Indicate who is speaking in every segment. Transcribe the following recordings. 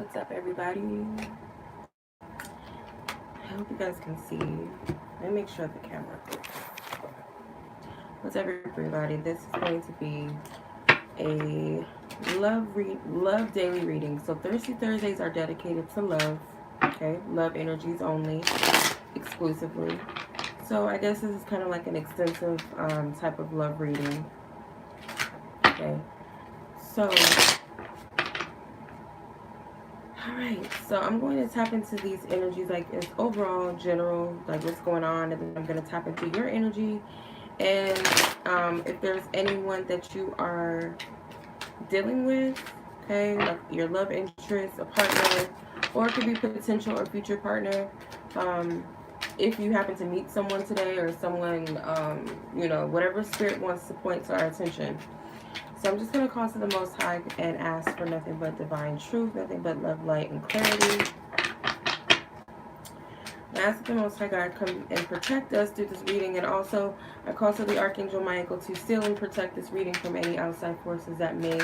Speaker 1: What's up, everybody? I hope you guys can see. Let me make sure the camera goes. What's up, everybody? This is going to be a love daily reading. So Thirsty Thursdays are dedicated to love. Okay, love energies only, exclusively. So I guess this is kind of like an extensive type of love reading. Okay, so. Alright, so I'm going to tap into these energies, like it's overall general, like what's going on, and then I'm going to tap into your energy, and if there's anyone that you are dealing with, okay, like your love interest, a partner, or it could be potential or future partner, if you happen to meet someone today, or someone, you know, whatever spirit wants to point to our attention. So I'm just going to call to the Most High and ask for nothing but divine truth, nothing but love, light, and clarity. I ask that the Most High God come and protect us through this reading. And also, I call to the Archangel Michael to seal and protect this reading from any outside forces that may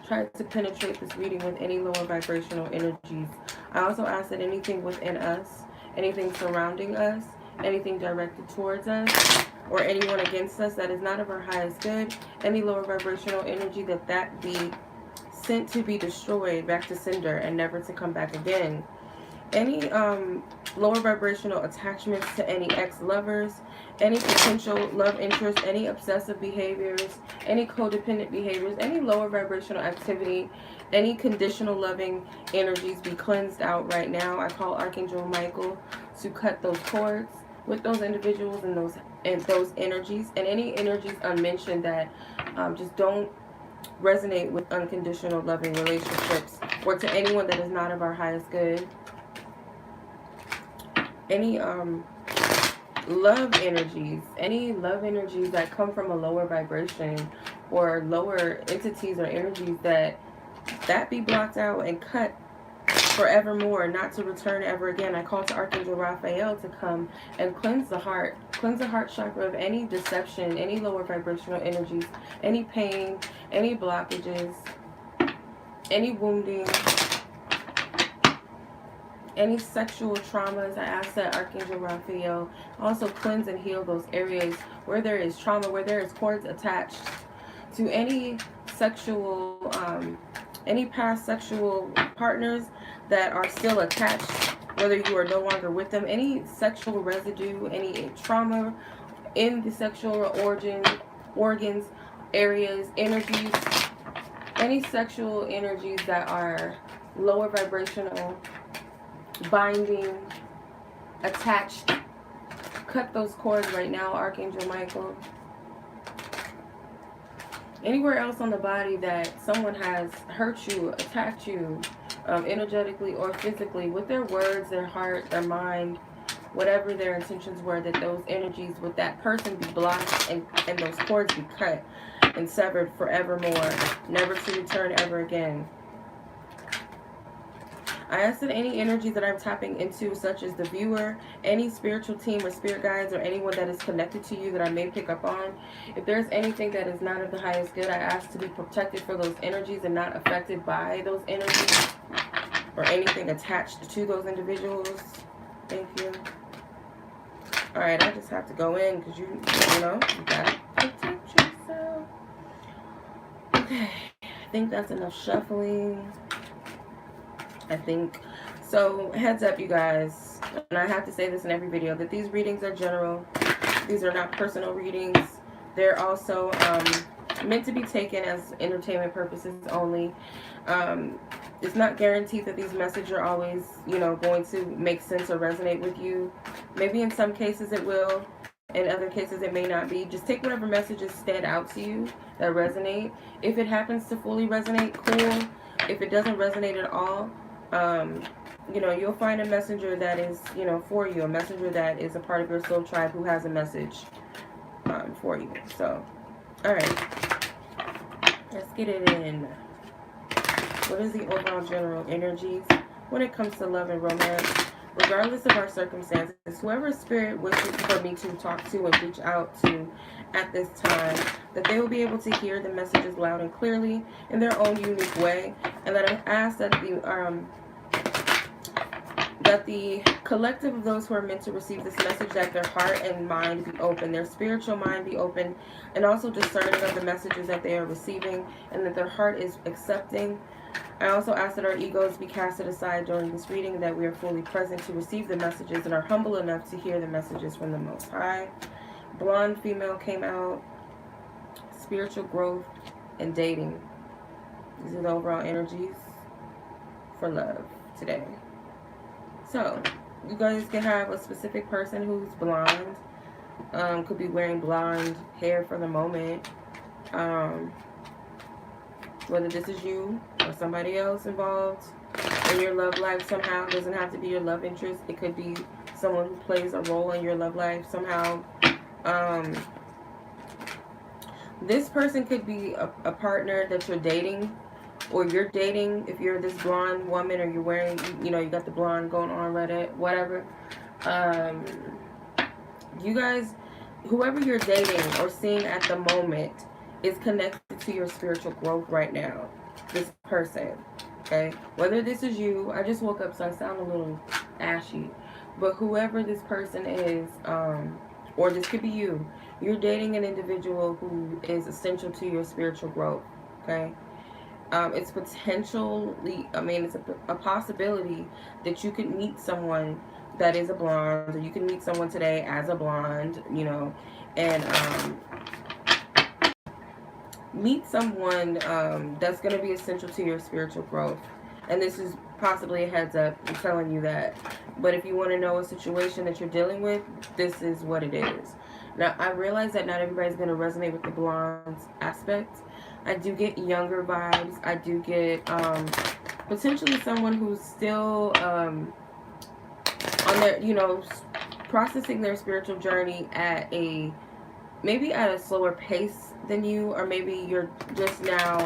Speaker 1: try to penetrate this reading with any lower vibrational energies. I also ask that anything within us, anything surrounding us, anything directed towards us, or anyone against us that is not of our highest good, any lower vibrational energy, that be sent to be destroyed back to cinder and never to come back again. Any lower vibrational attachments to any ex-lovers, any potential love interest, any obsessive behaviors, any codependent behaviors, any lower vibrational activity, any conditional loving energies be cleansed out right now. I call Archangel Michael to cut those cords with those individuals and those energies, and any energies unmentioned that just don't resonate with unconditional loving relationships, or to anyone that is not of our highest good. Any love energies that come from a lower vibration, or lower entities or energies that be blocked out and cut forevermore, not to return ever again. I call to Archangel Raphael to come and cleanse the heart chakra of any deception, any lower vibrational energies, any pain, any blockages, any wounding, any sexual traumas. I ask that Archangel Raphael also cleanse and heal those areas where there is trauma, where there is cords attached to any sexual, any past sexual partners that are still attached, whether you are no longer with them, any sexual residue, any trauma in the sexual organs, areas, energies, any sexual energies that are lower vibrational, binding, attached. Cut those cords right now, Archangel Michael. Anywhere else on the body that someone has hurt you, attacked you, energetically or physically, with their words, their heart, their mind, whatever their intentions were, that those energies with that person be blocked and those cords be cut and severed forevermore, never to return ever again. I ask that any energies that I'm tapping into, such as the viewer, any spiritual team or spirit guides, or anyone that is connected to you that I may pick up on, if there's anything that is not of the highest good, I ask to be protected for those energies and not affected by those energies or anything attached to those individuals. Thank you. Alright, I just have to go in because you know, you gotta protect yourself. Okay, I think that's enough shuffling. I think so. Heads up, you guys, and I have to say this in every video, that these readings are general. These are not personal readings. They're also meant to be taken as entertainment purposes only. It's not guaranteed that these messages are always, you know, going to make sense or resonate with you. Maybe in some cases it will, in other cases it may not be. Just take whatever messages stand out to you that resonate. If it happens to fully resonate, cool. If it doesn't resonate at all, you know, you'll find a messenger that is, you know, for you, a messenger that is a part of your soul tribe who has a message for you. So, all right, let's get it in. What is the overall general energies when it comes to love and romance? Regardless of our circumstances, whoever spirit wishes for me to talk to and reach out to at this time, that they will be able to hear the messages loud and clearly in their own unique way, and that I ask that that the collective of those who are meant to receive this message, that their heart and mind be open, their spiritual mind be open, and also discerning of the messages that they are receiving, and that their heart is accepting. I also ask that our egos be casted aside during this reading, that we are fully present to receive the messages and are humble enough to hear the messages from the Most High. Blonde female came out. Spiritual growth and dating. These are the overall energies for love today. So, you guys can have a specific person who's blonde. Could be wearing blonde hair for the moment. Whether this is you or somebody else involved in your love life somehow. It doesn't have to be your love interest. It could be someone who plays a role in your love life somehow. This person could be a partner that you're dating, or you're dating if you're this blonde woman, or you're wearing, you know, you got the blonde going on, whatever. You guys, whoever you're dating or seeing at the moment is connected to your spiritual growth right now. This person, okay? Whether this is you, I just woke up so I sound a little ashy, but whoever this person is, or this could be you, you're dating an individual who is essential to your spiritual growth, okay? It's potentially, it's a possibility that you could meet someone that is a blonde, or you can meet someone today as a blonde, you know, and meet someone that's going to be essential to your spiritual growth. And this is possibly a heads up, I'm telling you that. But if you want to know a situation that you're dealing with, this is what it is. Now, I realize that not everybody's going to resonate with the blonde aspect. I do get younger vibes. I do get potentially someone who's still on their, you know, processing their spiritual journey at maybe at a slower pace than you, or maybe you're just now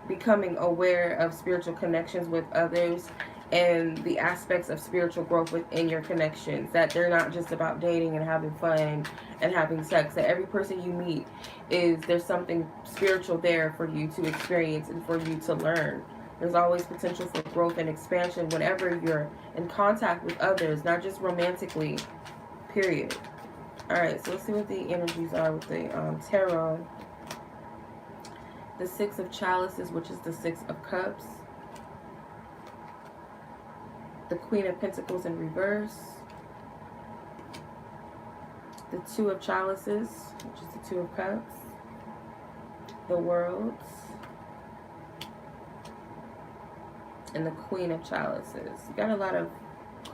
Speaker 1: becoming aware of spiritual connections with others and the aspects of spiritual growth within your connections, that they're not just about dating and having fun and having sex, that every person you meet there's something spiritual there for you to experience and for you to learn. There's always potential for growth and expansion whenever you're in contact with others, not just romantically, period. Alright, so let's see what the energies are with the tarot. The Six of Chalices, which is the Six of Cups. The Queen of Pentacles in reverse. The Two of Chalices, which is the Two of Cups. The World. And the Queen of Chalices. You got a lot of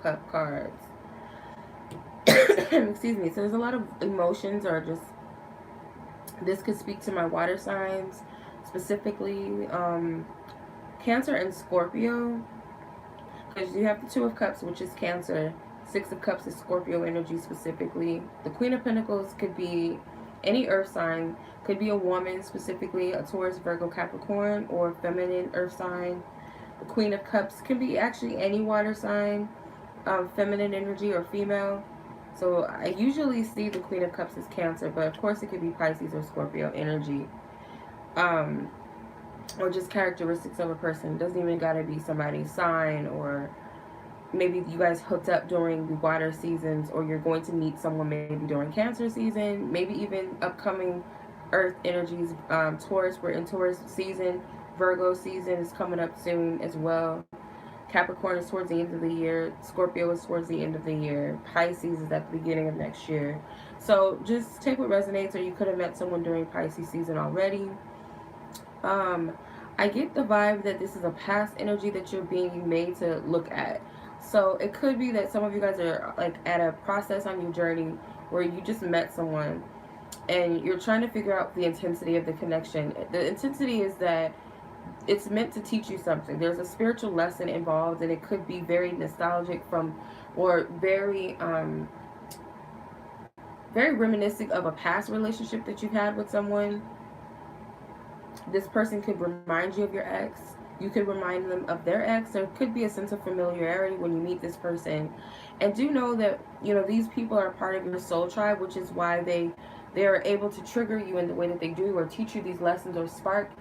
Speaker 1: cup cards. Excuse me. So there's a lot of emotions, or just, this could speak to my water signs, specifically Cancer and Scorpio. Because you have the Two of Cups, which is Cancer. Six of Cups is Scorpio energy specifically. The Queen of Pentacles could be any earth sign. Could be a woman specifically, a Taurus, Virgo, Capricorn, or feminine earth sign. The Queen of Cups can be actually any water sign, feminine energy or female. So I usually see the Queen of Cups as Cancer, but of course it could be Pisces or Scorpio energy. Or just characteristics of a person. It doesn't even gotta be somebody's sign, or maybe you guys hooked up during the water seasons, or you're going to meet someone maybe during Cancer season, maybe even upcoming earth energies. Taurus, we're in Taurus season. Virgo season is coming up soon as well. Capricorn is towards the end of the year. Scorpio is towards the end of the year. Pisces is at the beginning of next year. So just take what resonates, or you could have met someone during Pisces season already. I get the vibe that this is a past energy that you're being made to look at. So it could be that some of you guys are like at a process on your journey where you just met someone and you're trying to figure out the intensity of the connection. The intensity is that it's meant to teach you something. There's a spiritual lesson involved, and it could be very nostalgic or very reminiscent of a past relationship that you've had with someone. This person could remind you of your ex. You could remind them of their ex. There could be a sense of familiarity when you meet this person. And do know that, you know, these people are part of your soul tribe, which is why they are able to trigger you in the way that they do, or teach you these lessons, or spark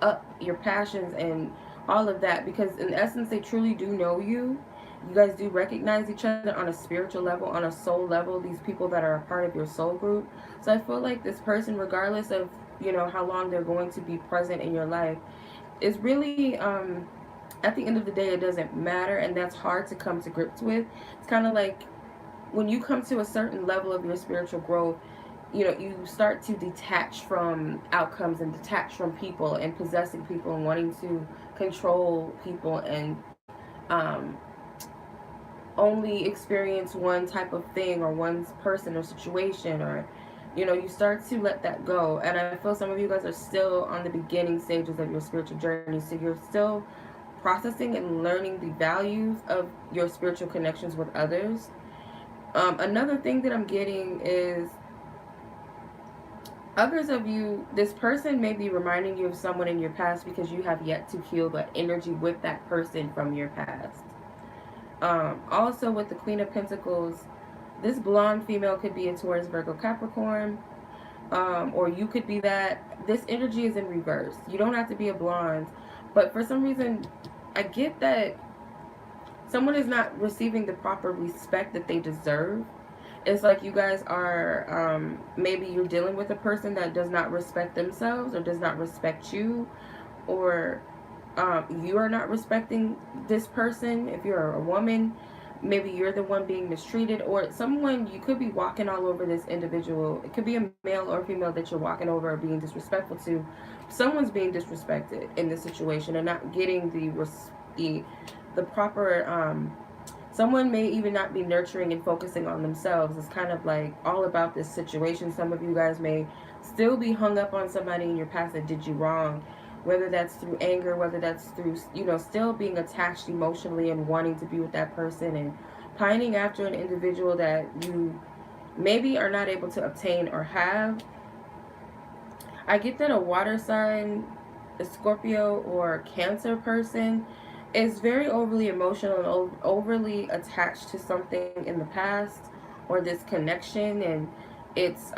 Speaker 1: up your passions and all of that, because in essence they truly do know you. you guys do recognize each other on a spiritual level, on a soul level, these people that are a part of your soul group. So I feel like this person, regardless of, you know, how long they're going to be present in your life, is really, at the end of the day, it doesn't matter, and that's hard to come to grips with. It's kind of like when you come to a certain level of your spiritual growth, you know, you start to detach from outcomes and detach from people and possessing people and wanting to control people and only experience one type of thing or one person or situation, or, you know, you start to let that go. And I feel some of you guys are still on the beginning stages of your spiritual journey, so you're still processing and learning the values of your spiritual connections with others. Another thing that I'm getting is others of you, this person may be reminding you of someone in your past because you have yet to heal the energy with that person from your past. Also, with the Queen of Pentacles, this blonde female could be a Taurus, Virgo, Capricorn, or you could be that. This energy is in reverse. You don't have to be a blonde, but for some reason, I get that someone is not receiving the proper respect that they deserve. It's like you guys are, maybe you're dealing with a person that does not respect themselves or does not respect you, or you are not respecting this person. If you're a woman, maybe you're the one being mistreated, or someone, you could be walking all over this individual. It could be a male or female that you're walking over or being disrespectful to. Someone's being disrespected in this situation and not getting the proper, someone may even not be nurturing and focusing on themselves. It's kind of like all about this situation. Some of you guys may still be hung up on somebody in your past that did you wrong, whether that's through anger, whether that's through, you know, still being attached emotionally and wanting to be with that person and pining after an individual that you maybe are not able to obtain or have. I get that a water sign, a Scorpio or Cancer person, is very overly emotional and overly attached to something in the past, or this connection and its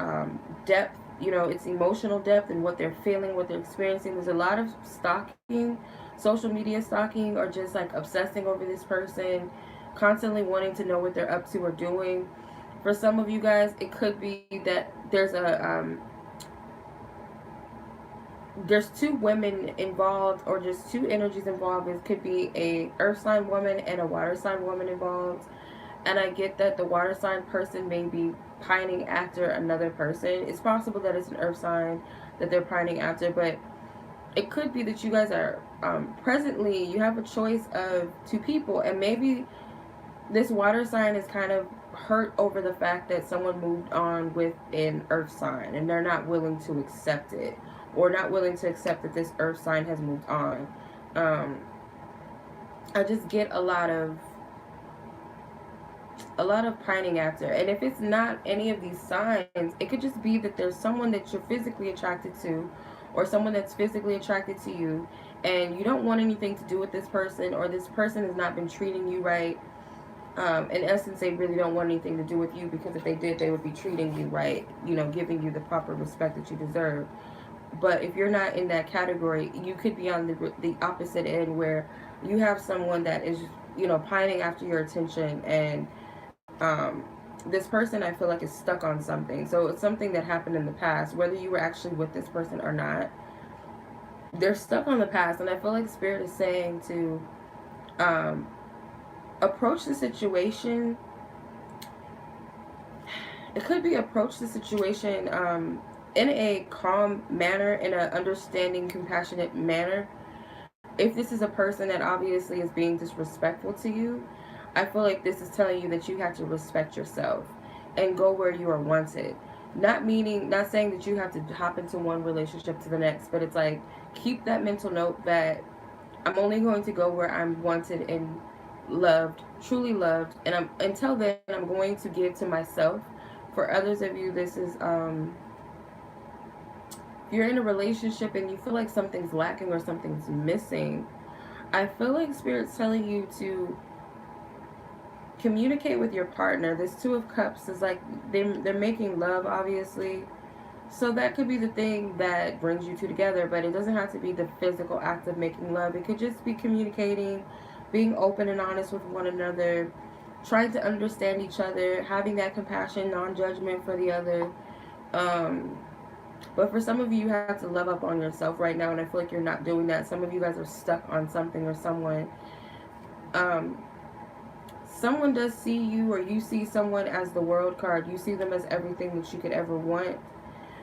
Speaker 1: depth, you know, its emotional depth and what they're feeling, what they're experiencing. There's a lot of stalking, social media stalking, or just like obsessing over this person, constantly wanting to know what they're up to or doing. For some of you guys, it could be that there's two women involved, or just two energies involved. It could be a earth sign woman and a water sign woman involved. And I get that the water sign person may be pining after another person. It's possible that it's an earth sign that they're pining after, but it could be that you guys are, presently, you have a choice of two people, and maybe this water sign is kind of hurt over the fact that someone moved on with an earth sign and they're not willing to accept it, or not willing to accept that this earth sign has moved on. I just get a lot of pining after. And if it's not any of these signs, it could just be that there's someone that you're physically attracted to, or someone that's physically attracted to you, and you don't want anything to do with this person, or this person has not been treating you right. In essence, they really don't want anything to do with you, because if they did, they would be treating you right, you know, giving you the proper respect that you deserve. But if you're not in that category, you could be on the opposite end, where you have someone that is, you know, pining after your attention, and this person, I feel like, is stuck on something. So it's something that happened in the past, whether you were actually with this person or not. They're stuck on the past, and I feel like Spirit is saying to approach the situation. It could be approach the situation in a calm manner, in an understanding, compassionate manner. If this is a person that obviously is being disrespectful to you, I feel like this is telling you that you have to respect yourself and go where you are wanted. Not saying that you have to hop into one relationship to the next, but it's like, keep that mental note that I'm only going to go where I'm wanted and loved, truly loved, and until then, I'm going to give to myself. For others of you, this is, if you're in a relationship and you feel like something's lacking or something's missing, I feel like Spirit's telling you to communicate with your partner. This Two of Cups is like they're making love, obviously. So that could be the thing that brings you two together, but it doesn't have to be the physical act of making love. It could just be communicating, being open and honest with one another, trying to understand each other, having that compassion, non-judgment for the other. Um, but for some of you, you have to love up on yourself right now, and I feel like you're not doing that. Some of you guys are stuck on something or someone. Um, Someone does see you, or you see someone as the world card. You see them as everything that you could ever want.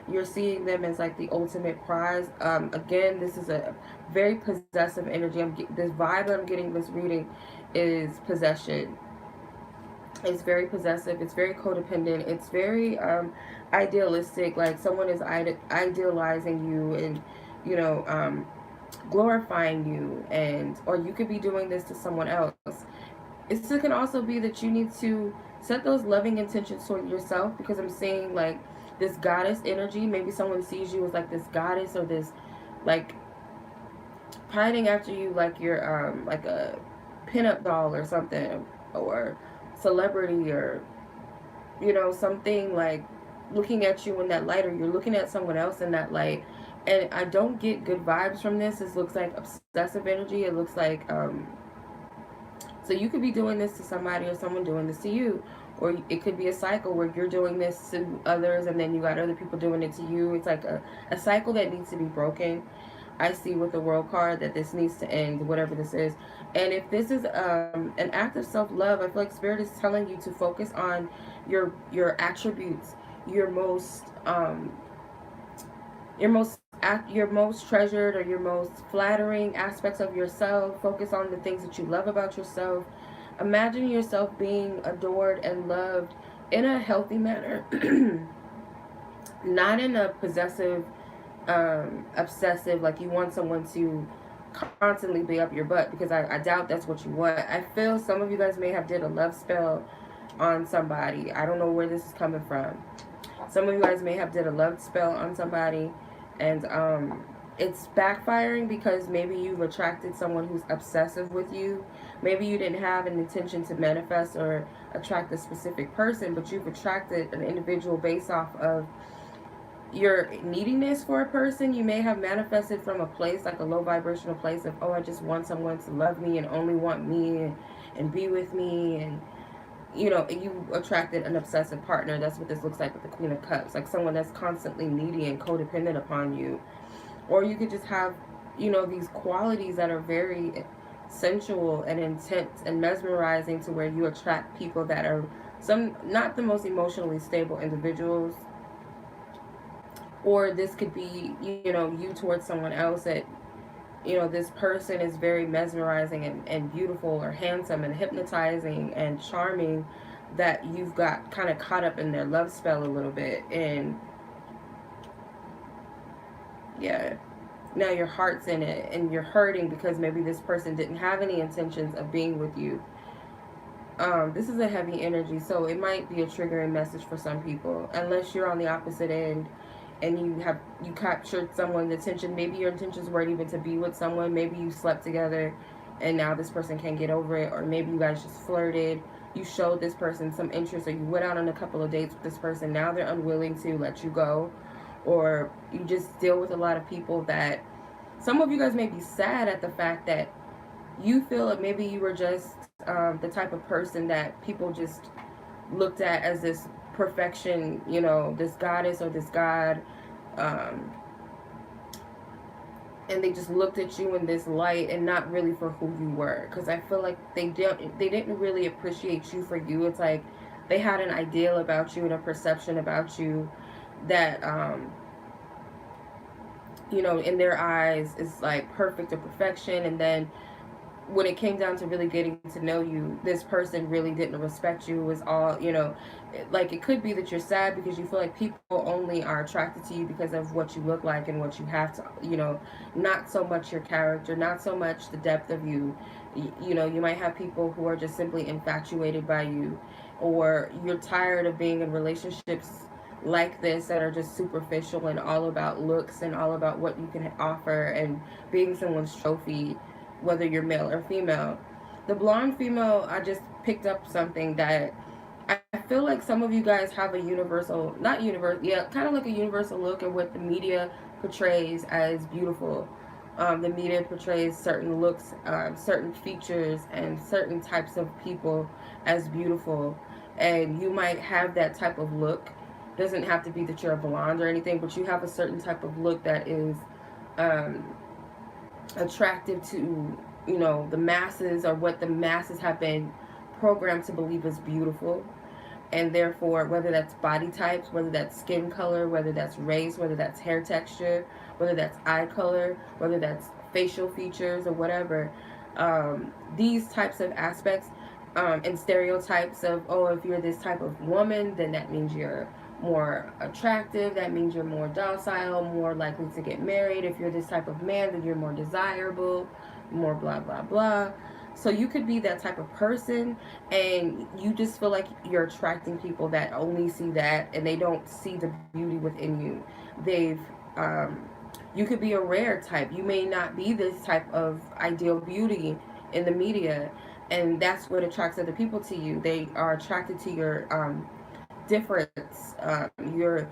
Speaker 1: You're seeing them as like the ultimate prize. Again, this is a very possessive energy. This vibe I'm getting this reading is possession. It's very possessive. It's very codependent. It's very idealistic. Like someone is idealizing you and, you know, glorifying you, and or you could be doing this to someone else. It can also be that you need to set those loving intentions toward yourself, because I'm seeing like this goddess energy. Maybe someone sees you as like this goddess, or this like pining after you like you're like a pinup doll or something, or celebrity, or you know, something like looking at you in that light, or you're looking at someone else in that light. And I don't get good vibes from this. This looks like obsessive energy. It looks like so you could be doing this to somebody, or someone doing this to you. Or it could be a cycle where you're doing this to others, and then you got other people doing it to you. It's like a cycle that needs to be broken. I see with the world card that this needs to end, whatever this is. And if this is an act of self-love, I feel like Spirit is telling you to focus on your attributes, your most your most treasured or your most flattering aspects of yourself. Focus on the things that you love about yourself. Imagine yourself being adored and loved in a healthy manner, not in a possessive, obsessive, like you want someone to constantly be up your butt, because I doubt that's what you want. I feel some of you guys may have did a love spell on somebody. I don't know where this is coming from. Some of you guys may have did a love spell on somebody, and it's backfiring because maybe you've attracted someone who's obsessive with you. Maybe you didn't have an intention to manifest or attract a specific person, but you've attracted an individual based off of your neediness for a person. You may have manifested from a place, like a low vibrational place of, oh, I just want someone to love me and only want me and be with me, and you know, you attracted an obsessive partner. That's what this looks like with the Queen of Cups, like someone that's constantly needy and codependent upon you. Or you could just have, you know, these qualities that are very sensual and intense and mesmerizing, to where you attract people that are not the most emotionally stable individuals. Or this could be, you know, you towards someone else that, you know, this person is very mesmerizing and beautiful, or handsome and hypnotizing and charming, that you've got kind of caught up in their love spell a little bit. And yeah, now your heart's in it and you're hurting because maybe this person didn't have any intentions of being with you. This is a heavy energy, so it might be a triggering message for some people, unless you're on the opposite end and you captured someone's attention. Maybe your intentions weren't even to be with someone. Maybe you slept together and now this person can't get over it. Or maybe you guys just flirted, you showed this person some interest, or you went out on a couple of dates with this person. Now they're unwilling to let you go. Or you just deal with a lot of people that, some of you guys may be sad at the fact that you feel like maybe you were just the type of person that people just looked at as this perfection, you know, this goddess or this god, and they just looked at you in this light and not really for who you were. Because I feel like they didn't really appreciate you for you. It's like they had an ideal about you and a perception about you that you know, in their eyes is like perfect or perfection. And then when it came down to really getting to know you, this person really didn't respect you. It was all, you know, like it could be that you're sad because you feel like people only are attracted to you because of what you look like and what you have to, you know, not so much your character, not so much the depth of you. You know, you might have people who are just simply infatuated by you, or you're tired of being in relationships like this that are just superficial and all about looks and all about what you can offer and being someone's trophy, whether you're male or female. The blonde female, I just picked up something that I feel like some of you guys have a universal, kind of like a universal look at what the media portrays as beautiful. The media portrays certain looks, certain features, and certain types of people as beautiful. And you might have that type of look. Doesn't have to be that you're a blonde or anything, but you have a certain type of look that is um, attractive to, you know, the masses, or what the masses have been programmed to believe is beautiful. And therefore, whether that's body types, whether that's skin color, whether that's race, whether that's hair texture, whether that's eye color, whether that's facial features or whatever, these types of aspects, and stereotypes of, oh, if you're this type of woman, then that means you're more attractive, that means you're more docile, more likely to get married. If you're this type of man, then you're more desirable, more blah blah blah. So you could be that type of person, and you just feel like you're attracting people that only see that, and they don't see the beauty within you. They've You could be a rare type. You may not be this type of ideal beauty in the media, and that's what attracts other people to you. They are attracted to your difference. You're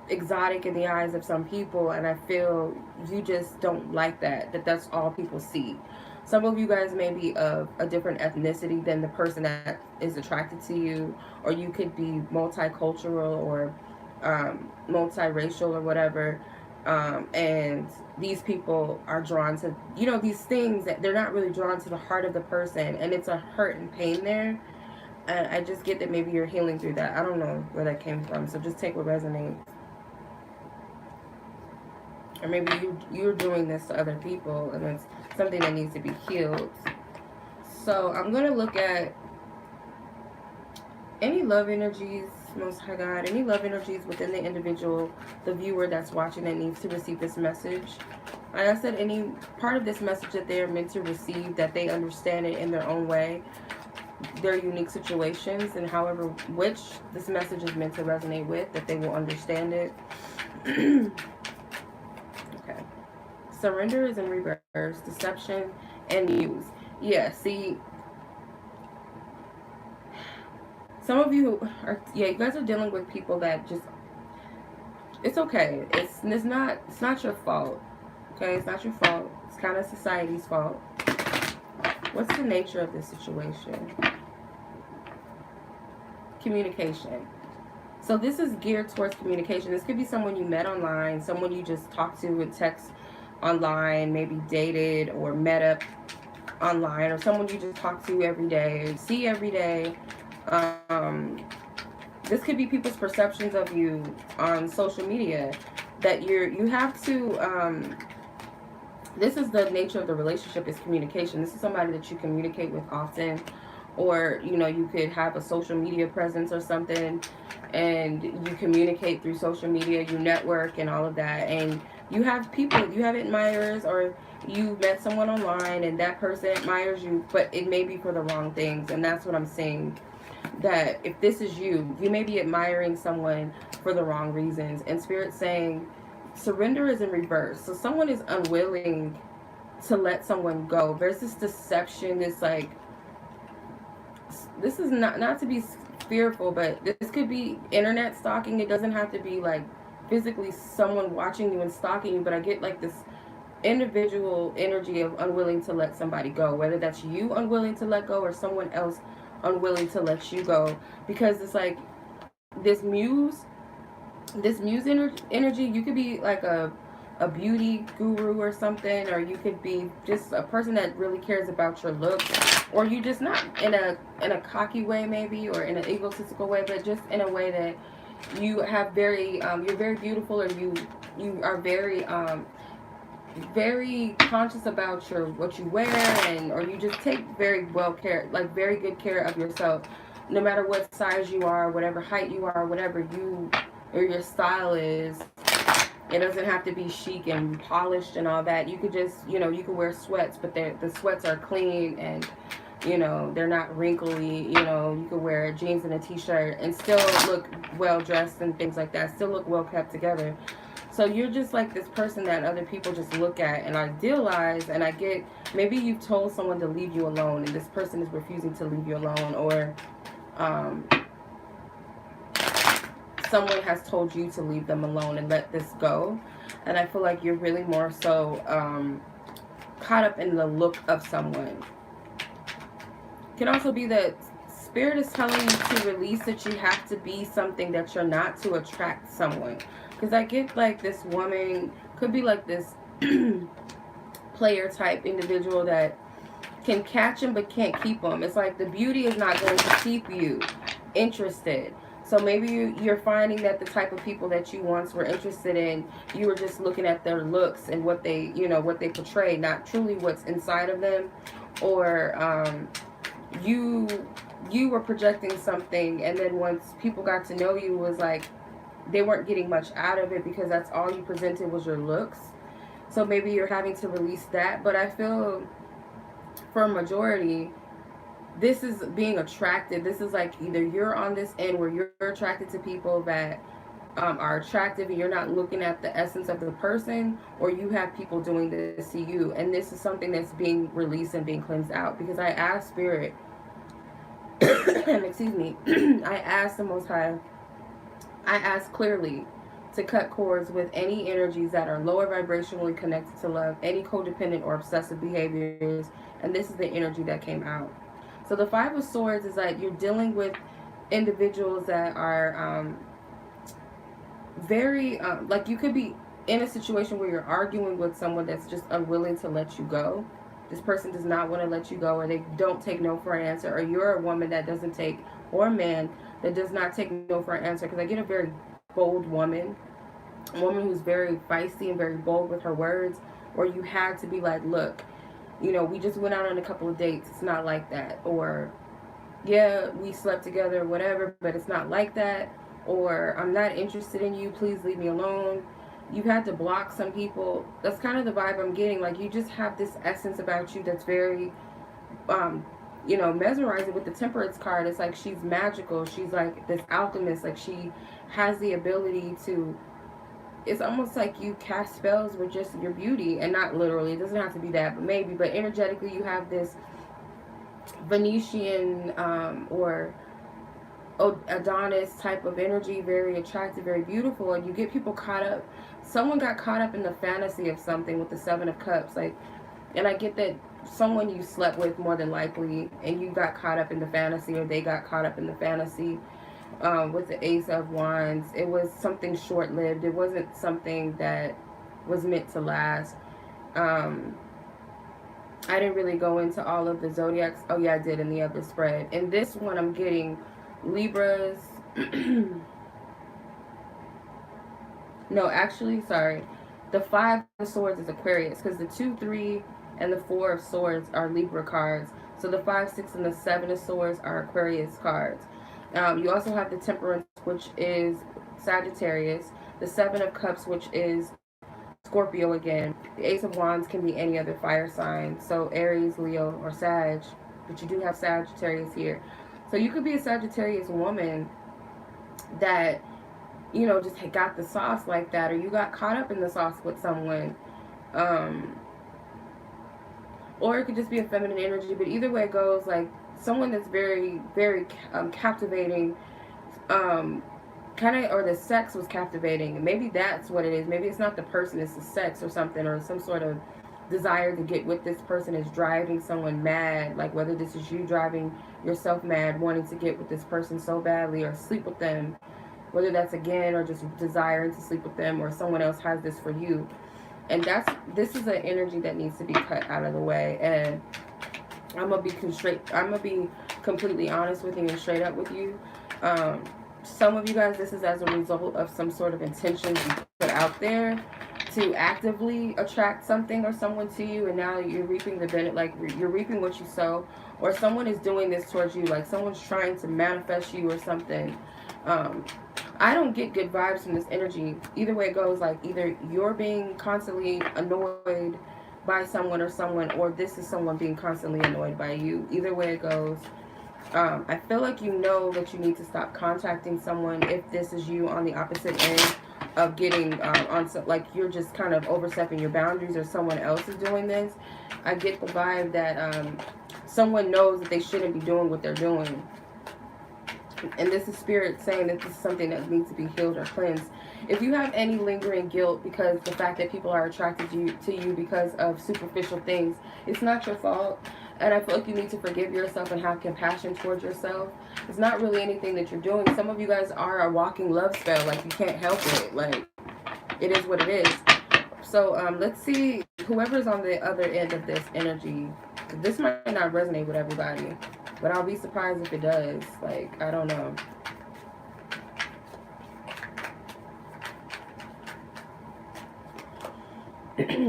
Speaker 1: exotic in the eyes of some people, and I feel you just don't like that's all people see. Some of you guys may be of a different ethnicity than the person that is attracted to you, or you could be multicultural or multiracial or whatever. And these people are drawn to, you know, these things that they're not really drawn to the heart of the person, and it's a hurt and pain there. And I just get that maybe you're healing through that. I don't know where that came from, so just take what resonates. Or maybe you're doing this to other people, and it's something that needs to be healed. So I'm going to look at any love energies, Most High God, any love energies within the individual, the viewer that's watching, that needs to receive this message. Like I said, any part of this message that they're meant to receive, that they understand it in their own way, their unique situations, and however which this message is meant to resonate with, that they will understand it. Okay. Surrender is in reverse. Deception and use. Yeah, see, some of you are, yeah, you guys are dealing with people that just, it's okay. It's not your fault. Okay, it's not your fault. It's kind of society's fault. What's the nature of this situation? Communication. So this is geared towards communication. This could be someone you met online, someone you just talked to with text online, maybe dated or met up online, or someone you just talk to every day, see every day. This could be people's perceptions of you on social media, that you have to, this is the nature of the relationship, is communication. This is somebody that you communicate with often, or, you know, you could have a social media presence or something, and you communicate through social media, you network and all of that, and you have people, you have admirers, or you met someone online and that person admires you, but it may be for the wrong things. And that's what I'm saying, that if this is you, you may be admiring someone for the wrong reasons. And Spirit's saying surrender is in reverse. So someone is unwilling to let someone go. There's this deception, this like, this is not to be fearful, but this could be internet stalking. It doesn't have to be like physically someone watching you and stalking you, but I get like this individual energy of unwilling to let somebody go, whether that's you unwilling to let go or someone else unwilling to let you go, because it's like this muse energy. You could be like a beauty guru or something, or you could be just a person that really cares about your looks, or you just not in a cocky way maybe, or in an egotistical way, but just in a way that you have very you're very beautiful, or you are very conscious about what you wear, and or you just take very good care of yourself, no matter what size you are, whatever height you are, whatever your style is. It doesn't have to be chic and polished and all that. You could just, you could wear sweats, but the sweats are clean and, they're not wrinkly. You could wear jeans and a t-shirt and still look well dressed and things like that. Still look well kept together. So you're just like this person that other people just look at and idealize. And I get, maybe you've told someone to leave you alone and this person is refusing to leave you alone, or someone has told you to leave them alone and let this go. And I feel like you're really more so caught up in the look of someone. It can also be that Spirit is telling you to release that you have to be something that you're not to attract someone. Because I get like this woman, could be like this player type individual that can catch him but can't keep him. It's like the beauty is not going to keep you interested. So maybe you're finding that the type of people that you once were interested in, you were just looking at their looks and what they, you know, what they portray, not truly what's inside of them. Or you were projecting something, and then once people got to know you, was like they weren't getting much out of it because that's all you presented was your looks. So maybe you're having to release that. But I feel for a majority, this is being attracted. This is like either you're on this end where you're attracted to people that are attractive and you're not looking at the essence of the person, or you have people doing this to you. And this is something that's being released and being cleansed out. Because I asked Spirit, excuse me, I asked the Most High, I asked clearly to cut cords with any energies that are lower vibrationally connected to love, any codependent or obsessive behaviors, and this is the energy that came out. So the Five of Swords is like you're dealing with individuals that are very, like you could be in a situation where you're arguing with someone that's just unwilling to let you go. This person does not want to let you go, or they don't take no for an answer, or you're a woman that doesn't take, or a man that does not take no for an answer. Because I get a very bold woman, a woman who's very feisty and very bold with her words, or you had to be like, look, you know, we just went out on a couple of dates, it's not like that. Or yeah, we slept together or whatever, but it's not like that. Or I'm not interested in you, please leave me alone. You've had to block some people. That's kind of the vibe I'm getting. Like you just have this essence about you that's very you know, mesmerizing. With the Temperance card, it's like she's magical, she's like this alchemist, like she has the ability to, it's almost like you cast spells with just your beauty. And not literally, it doesn't have to be that, but maybe, but energetically you have this Venetian or Adonis type of energy, very attractive, very beautiful. And you get people caught up, someone got caught up in the fantasy of something with the Seven of Cups, like, and I get that someone you slept with more than likely, and you got caught up in the fantasy, or they got caught up in the fantasy. With the Ace of Wands, it was something short-lived. It wasn't something that was meant to last. I didn't really go into all of the zodiacs. Oh yeah, I did in the other spread. In this one, I'm getting Libras. No, actually, sorry. The Five of Swords is Aquarius, because the 2, 3, and the 4 of Swords are Libra cards. So the 5, 6, and the 7 of Swords are Aquarius cards. You also have the Temperance, which is Sagittarius. The 7 of Cups, which is Scorpio again. The Ace of Wands can be any other fire sign. So Aries, Leo, or Sag. But you do have Sagittarius here. So you could be a Sagittarius woman that, you know, just got the sauce like that. Or you got caught up in the sauce with someone. Or it could just be a feminine energy. But either way it goes, like, someone that's very, very captivating, kind of, or the sex was captivating. Maybe that's what it is. Maybe it's not the person, it's the sex or something, or some sort of desire to get with this person is driving someone mad. Like whether this is you driving yourself mad, wanting to get with this person so badly, or sleep with them, whether that's again, or just desiring to sleep with them, or someone else has this for you. And this is an energy that needs to be cut out of the way. And I'm gonna be completely honest with you and straight up with you. Some of you guys, this is as a result of some sort of intentions you put out there to actively attract something or someone to you, and now you're reaping the benefit, like you're reaping what you sow, or someone is doing this towards you, like someone's trying to manifest you or something. I don't get good vibes from this energy. Either way it goes, like either you're being constantly annoyed by someone or someone, or this is someone being constantly annoyed by you. Either way it goes, I feel like you know that you need to stop contacting someone if this is you on the opposite end of getting on, like you're just kind of overstepping your boundaries, or someone else is doing this. I get the vibe that someone knows that they shouldn't be doing what they're doing. And this is Spirit saying that this is something that needs to be healed or cleansed. If you have any lingering guilt because the fact that people are attracted to you because of superficial things, it's not your fault. And I feel like you need to forgive yourself and have compassion towards yourself. It's not really anything that you're doing. Some of you guys are a walking love spell. Like, you can't help it. Like, it is what it is. So let's see whoever's on the other end of this energy. This might not resonate with everybody, but I'll be surprised if it does. Like, I don't know.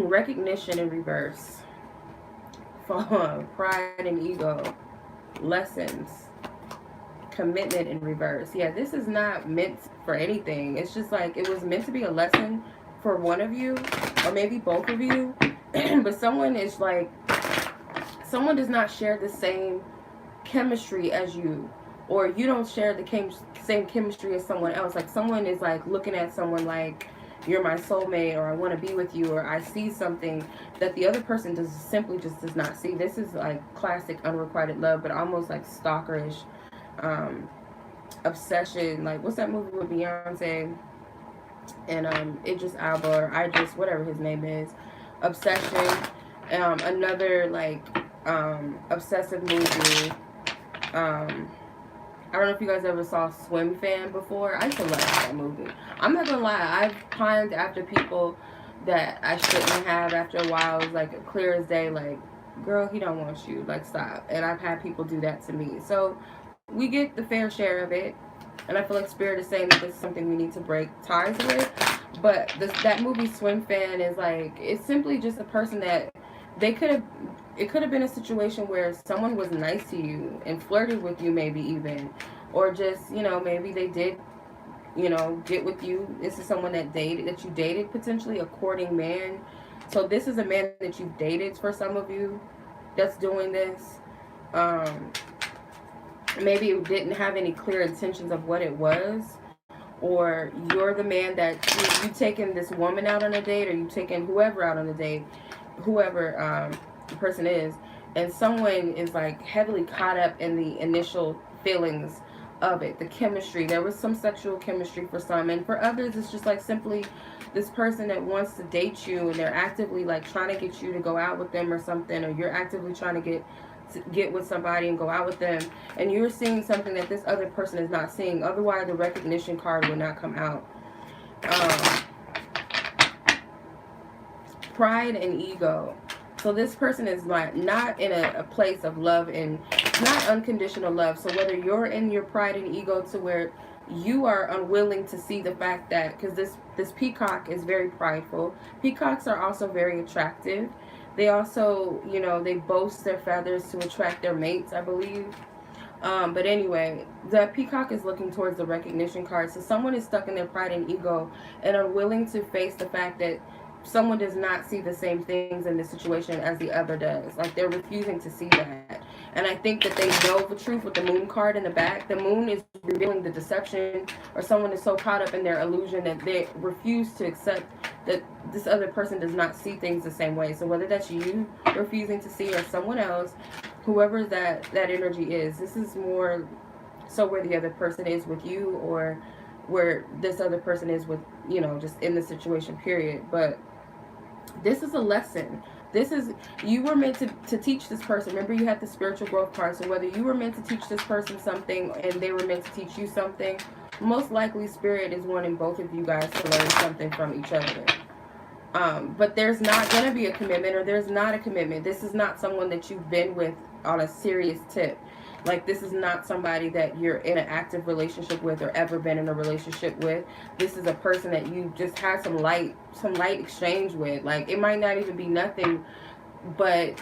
Speaker 1: Recognition in reverse. Pride and ego. Lessons. Commitment in reverse. Yeah, this is not meant for anything. It's just like it was meant to be a lesson for one of you, or maybe both of you. But someone is like, someone does not share the same chemistry as you, or you don't share the same chemistry as someone else. Like, someone is like looking at someone like, you're my soulmate, or I want to be with you, or I see something that the other person simply just does not see. This is like classic unrequited love, but almost like stalkerish obsession. Like, what's that movie with Beyonce and Idris Elba, or whatever his name is? Obsession. Another like obsessive movie. I don't know if you guys ever saw Swim Fan before. I used to love that movie. I'm not gonna lie, I've pined after people that I shouldn't have after a while. It was like clear as day, like, girl, he don't want you, like, stop. And I've had people do that to me. So we get the fair share of it. And I feel like Spirit is saying that this is something we need to break ties with. But that movie Swim Fan is like, it's simply just a person that it could have been a situation where someone was nice to you and flirted with you, maybe even, or just, you know, maybe they did, you know, get with you. This is someone that you dated, potentially a courting man. So this is a man that you've dated for some of you that's doing this. Maybe it didn't have any clear intentions of what it was, or you're the man that you taken this woman out on a date, or you taken whoever out on a date, whoever the person is, and someone is like heavily caught up in the initial feelings of it, the chemistry. There was some sexual chemistry for some, and for others it's just like simply this person that wants to date you, and they're actively like trying to get you to go out with them or something, or you're actively trying to get with somebody and go out with them, and you're seeing something that this other person is not seeing. Otherwise the recognition card would not come out. Pride and ego. So this person is not in a place of love, and not unconditional love. So whether you're in your pride and ego to where you are unwilling to see the fact that, because this peacock is very prideful. Peacocks are also very attractive. They also, you know, they boast their feathers to attract their mates, I believe. But anyway, the peacock is looking towards the recognition card. So someone is stuck in their pride and ego and unwilling to face the fact that someone does not see the same things in this situation as the other does. Like, they're refusing to see that. And I think that they know the truth with the moon card in the back. The moon is revealing the deception, or someone is so caught up in their illusion that they refuse to accept that this other person does not see things the same way. So whether that's you refusing to see, or someone else, whoever that energy is, this is more so where the other person is with you, or where this other person is with, you know, just in the situation, period. But this is a lesson. This is, you were meant to teach this person. Remember, you had the spiritual growth card. So whether you were meant to teach this person something and they were meant to teach you something, most likely Spirit is wanting both of you guys to learn something from each other. But there's not going to be a commitment, or there's not a commitment. This is not someone that you've been with on a serious tip. Like, this is not somebody that you're in an active relationship with, or ever been in a relationship with. This is a person that you just had some light exchange with. Like, it might not even be nothing, but,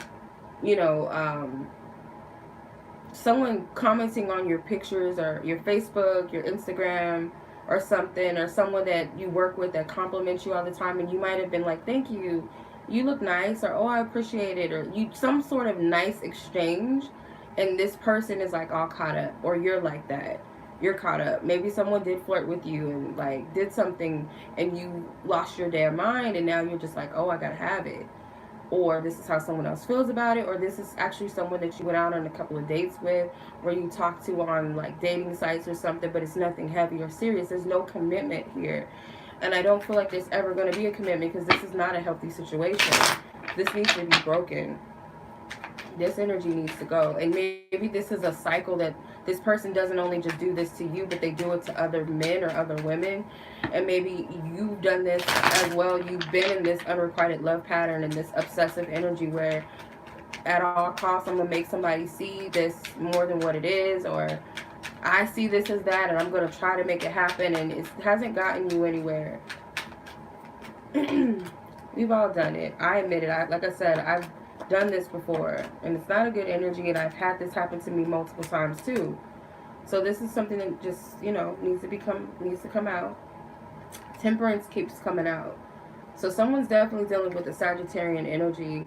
Speaker 1: you know, someone commenting on your pictures, or your Facebook, your Instagram, or something, or someone that you work with that compliments you all the time, and you might have been like, thank you, you look nice, or oh, I appreciate it, or some sort of nice exchange. And this person is like all caught up, or you're like that. You're caught up. Maybe someone did flirt with you and like did something, and you lost your damn mind, and now you're just like, oh, I gotta have it. Or this is how someone else feels about it, or this is actually someone that you went out on a couple of dates with, or you talked to on like dating sites or something, but it's nothing heavy or serious. There's no commitment here. And I don't feel like there's ever going to be a commitment because this is not a healthy situation. This needs to be broken. This energy needs to go. And maybe this is a cycle that this person doesn't only just do this to you, but they do it to other men or other women. And maybe you've done this as well. You've been in this unrequited love pattern and this obsessive energy where at all costs I'm going to make somebody see this more than what it is, or I see this as that and I'm going to try to make it happen, and it hasn't gotten you anywhere. We've all done it. I admit it. Like I said, I've done this before, and it's not a good energy, and I've had this happen to me multiple times too. So this is something that just, you know, needs to come out. Temperance keeps coming out. So someone's definitely dealing with a Sagittarian energy,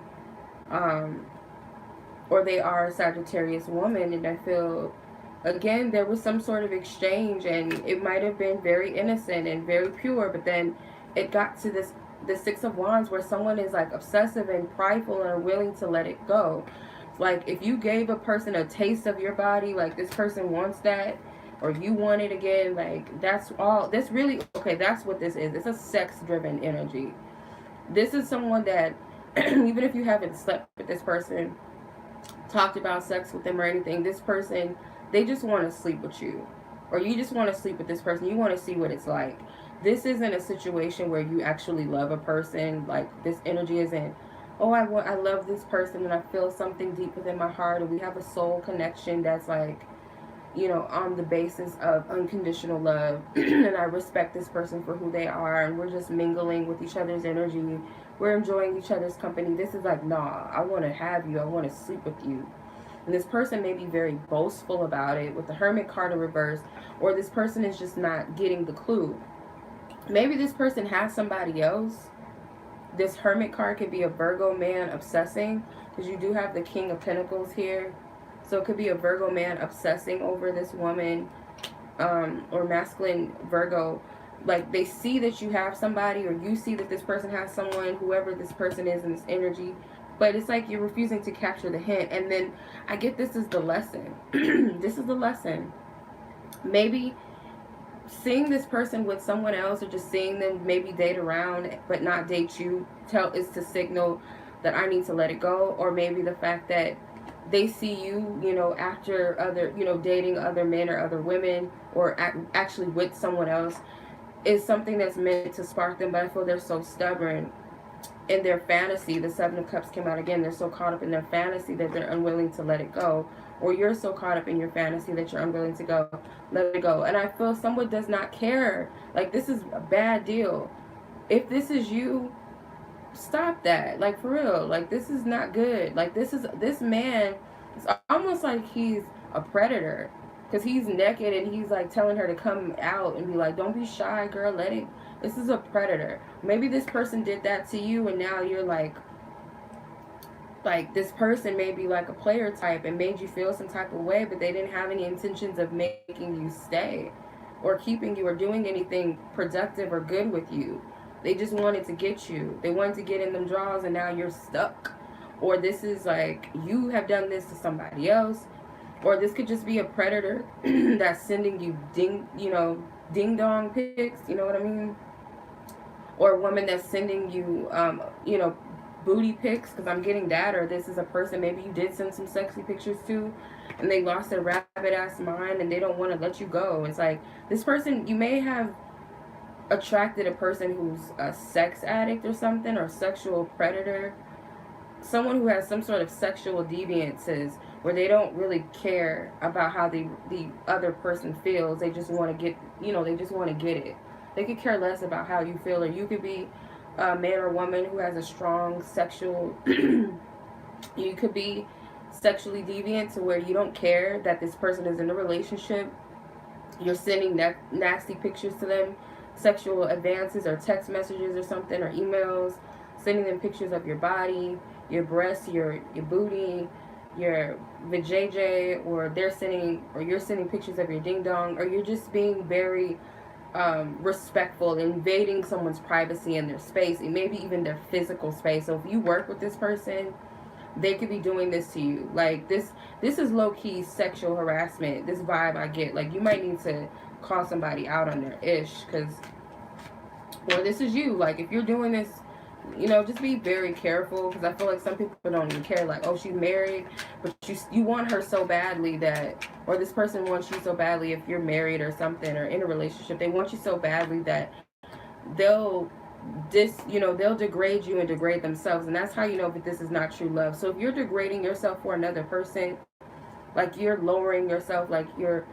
Speaker 1: or they are a Sagittarius woman, and I feel, again, there was some sort of exchange, and it might have been very innocent and very pure, but then it got to the Six of Wands where someone is like obsessive and prideful and are willing to let it go. Like if you gave a person a taste of your body, like this person wants that, or you want it again, like that's all. This really, okay, that's what this is. It's a sex-driven energy. This is someone that, even if you haven't slept with this person, talked about sex with them or anything, this person, they just want to sleep with you. Or you just want to sleep with this person. You want to see what it's like. This isn't a situation where you actually love a person. Like this energy isn't, oh, I love this person and I feel something deep within my heart, and we have a soul connection that's like, you know, on the basis of unconditional love. And I respect this person for who they are, and we're just mingling with each other's energy. We're enjoying each other's company. This is like, nah, I want to have you. I want to sleep with you. And this person may be very boastful about it with the Hermit card in reverse, or this person is just not getting the clue. Maybe this person has somebody else. This Hermit card could be a Virgo man obsessing, because you do have the King of Pentacles here. So it could be a Virgo man obsessing over this woman, or masculine Virgo. Like they see that you have somebody, or you see that this person has someone, whoever this person is in this energy. But it's like you're refusing to capture the hint. And then I get this is the lesson. This is the lesson. Maybe seeing this person with someone else, or just seeing them maybe date around but not date you, is to signal that I need to let it go. Or maybe the fact that they see you, you know, after other, you know, dating other men or other women, or actually with someone else, is something that's meant to spark them. But I feel they're so stubborn in their fantasy. The Seven of Cups came out again. They're so caught up in their fantasy that they're unwilling to let it go. Or you're so caught up in your fantasy that you're unwilling to let it go. And I feel someone does not care. Like this is a bad deal. If this is you, stop that. Like for real. Like this is not good. Like this man, it's almost like he's a predator, because he's naked and he's like telling her to come out and be like, don't be shy, girl, let it. This is a predator. Maybe this person did that to you, and now you're like this person may be like a player type and made you feel some type of way, but they didn't have any intentions of making you stay or keeping you or doing anything productive or good with you. They just wanted to get you. They wanted to get in them draws, and now you're stuck. Or this is like you have done this to somebody else. Or this could just be a predator that's sending you ding dong pics, you know what I mean? Or a woman that's sending you, booty pics, because I'm getting that. Or this is a person, maybe you did send some sexy pictures to, and they lost their rabbit ass mind and they don't want to let you go. It's like this person, you may have attracted a person who's a sex addict or something, or sexual predator, someone who has some sort of sexual deviances where they don't really care about how the other person feels. They just want to get, they just want to get it. They could care less about how you feel. Or you could be a man or woman who has a strong sexual, you could be sexually deviant to where you don't care that this person is in a relationship. You're sending nasty pictures to them, sexual advances or text messages or something, or emails, sending them pictures of your body, your breasts, your booty, your vajayjay, or you're sending pictures of your ding dong, or you're just being very respectful, invading someone's privacy and their space, and maybe even their physical space. So if you work with this person, they could be doing this to you. Like this is low-key sexual harassment. This vibe I get. Like you might need to call somebody out on their ish, because or this is you. Like, if you're doing this, you know, just be very careful, because I feel like some people don't even care. Like, oh, she's married, but you want her so badly that, or this person wants you so badly, if you're married or something, or in a relationship, they want you so badly that they'll they'll degrade you and degrade themselves, and that's how you know that this is not true love. So if you're degrading yourself for another person, like you're lowering yourself, like you're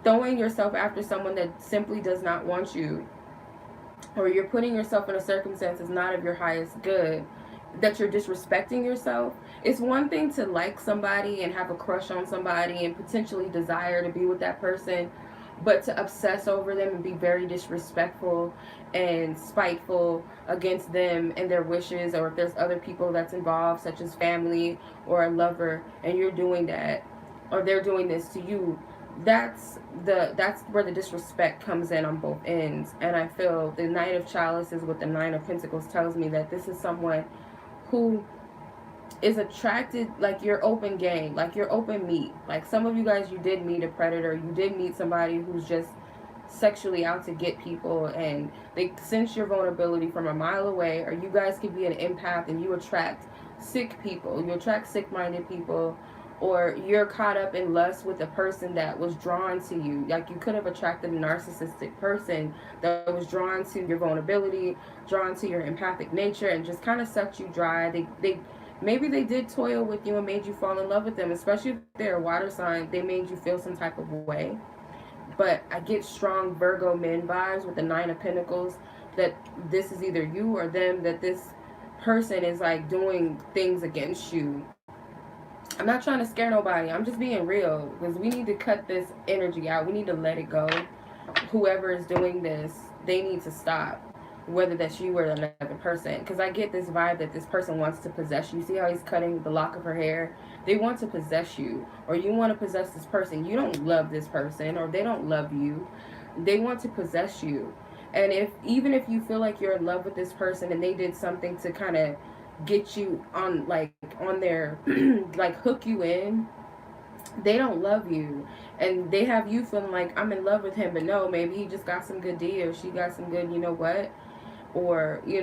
Speaker 1: throwing yourself after someone that simply does not want you, or you're putting yourself in a circumstance that's not of your highest good, that you're disrespecting yourself. It's one thing to like somebody and have a crush on somebody and potentially desire to be with that person, but to obsess over them and be very disrespectful and spiteful against them and their wishes, or if there's other people that's involved, such as family or a lover, and you're doing that, or they're doing this to you, that's where the disrespect comes in on both ends. And I feel the Knight of Chalices with the Nine of Pentacles tells me that this is someone who is attracted, like you're open game, like you're open meat. Like some of you guys, you did meet a predator, you did meet somebody who's just sexually out to get people, and they sense your vulnerability from a mile away. Or you guys could be an empath and you attract sick people, you attract sick-minded people, or you're caught up in lust with a person that was drawn to you. Like you could have attracted a narcissistic person that was drawn to your vulnerability, drawn to your empathic nature, and just kind of sucked you dry. They maybe they did toil with you and made you fall in love with them, especially if they're a water sign. They made you feel some type of way. But I get strong Virgo men vibes with the Nine of Pentacles, that this is either you or them, that this person is like doing things against you. I'm not trying to scare nobody. I'm just being real, because we need to cut this energy out. We need to let it go. Whoever is doing this, they need to stop, whether that's you or another person. Because I get this vibe that this person wants to possess you. See how he's cutting the lock of her hair? They want to possess you, or you want to possess this person. You don't love this person, or they don't love you. They want to possess you. And even if you feel like you're in love with this person and they did something to kind of get you on, like on their like hook you in, they don't love you, and they have you feeling like, I'm in love with him, but no, maybe he just got some good D, or she got some good, you know what, or you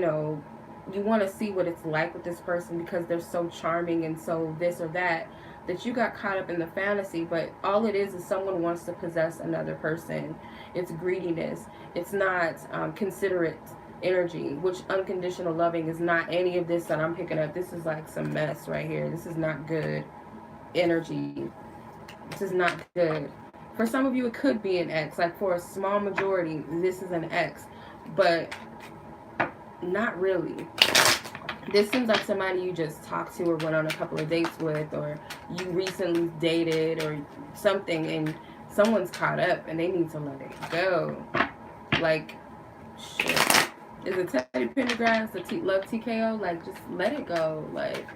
Speaker 1: want to see what it's like with this person because they're so charming and so this or that you got caught up in the fantasy. But all it is someone wants to possess another person. It's greediness. It's not considerate energy, which unconditional loving is not any of this that I'm picking up. This is like some mess right here. This is not good energy. This is not good. For some of you, it could be an ex. Like for a small majority, this is an ex. But not really. This seems like somebody you just talked to or went on a couple of dates with, or you recently dated or something, and someone's caught up and they need to let it go. Like, shit. Is it Teddy Pendergrass, the Love TKO? Like, just let it go. Like,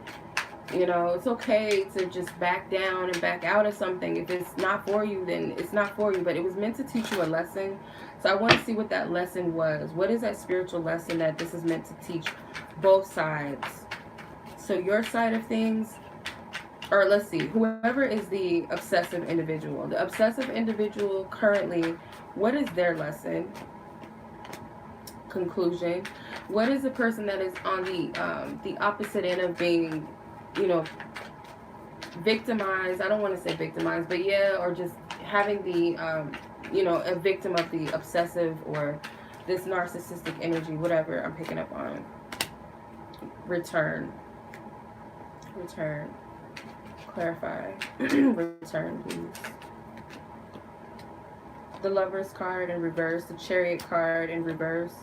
Speaker 1: it's okay to just back down and back out of something. If it's not for you, then it's not for you. But it was meant to teach you a lesson. So I want to see what that lesson was. What is that spiritual lesson that this is meant to teach both sides? So your side of things, or let's see, whoever is the obsessive individual. The obsessive individual currently, what is their lesson? Conclusion. What is the person that is on the opposite end of being, victimized? I don't want to say victimized, but yeah, or just having the a victim of the obsessive or this narcissistic energy, whatever I'm picking up on. Return. Clarify. Return, please. The Lover's card in reverse, the Chariot card in reverse,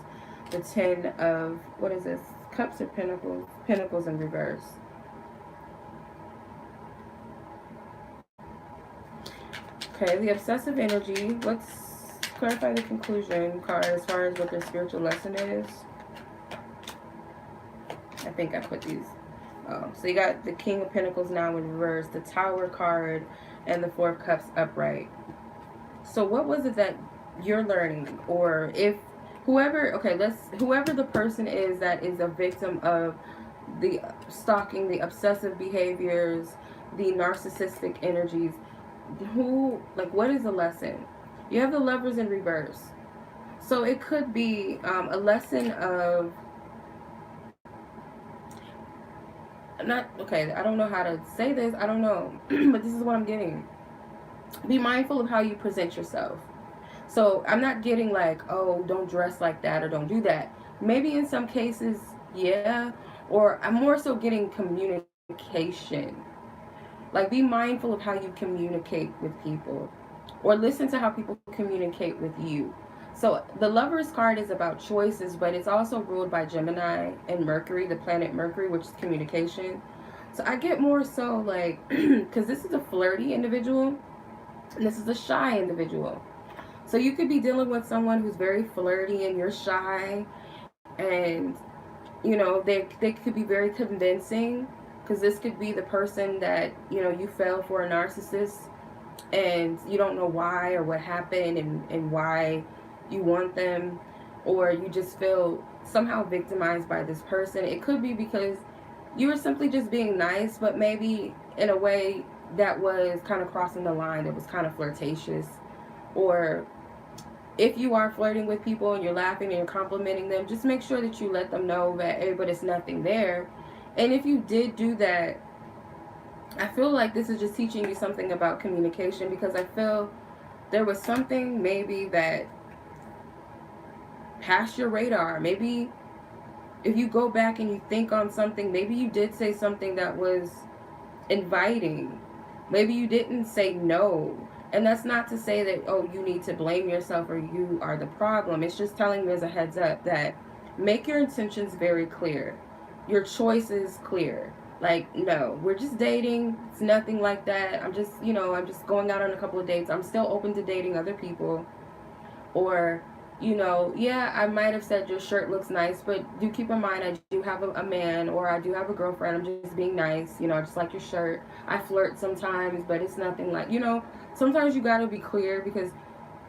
Speaker 1: the 10 of, what is this? Cups or Pentacles? Pentacles in reverse. Okay, the obsessive energy. Let's clarify the conclusion card as far as what their spiritual lesson is. I think I put these. So you got the King of Pentacles now in reverse, the Tower card, and the Four of Cups upright. So what was it that you're learning? Or if whoever the person is that is a victim of the stalking, the obsessive behaviors, the narcissistic energies, what is the lesson? You have the Lovers in reverse. So it could be a lesson of, not, okay, I don't know how to say this, I don't know, but this is what I'm getting. Be mindful of how you present yourself. So I'm not getting like, oh, don't dress like that or don't do that. Maybe in some cases, yeah. Or I'm more so getting communication. Like, be mindful of how you communicate with people, or listen to how people communicate with you. So the Lover's card is about choices, but it's also ruled by Gemini and Mercury, the planet Mercury, which is communication. So I get more so like, because this is a flirty individual and this is a shy individual. So you could be dealing with someone who's very flirty and you're shy, and they could be very convincing, because this could be the person that you fell for, a narcissist, and you don't know why or what happened, and why you want them, or you just feel somehow victimized by this person. It could be because you were simply just being nice, but maybe in a way that was kind of crossing the line, that was kind of flirtatious. Or if you are flirting with people and you're laughing and you're complimenting them, just make sure that you let them know that, hey, but it's nothing there. And if you did do that, I feel like this is just teaching you something about communication, because I feel there was something maybe that passed your radar. Maybe if you go back and you think on something, maybe you did say something that was inviting. Maybe you didn't say no. And that's not to say that, oh, you need to blame yourself or you are the problem. It's just telling you as a heads up that make your intentions very clear. Your choices clear. Like, no, we're just dating. It's nothing like that. I'm just going out on a couple of dates. I'm still open to dating other people. Or, yeah, I might have said your shirt looks nice, but do keep in mind I do have a man, or I do have a girlfriend. I'm just being nice. I just like your shirt. I flirt sometimes, but it's nothing like, sometimes you got to be clear, because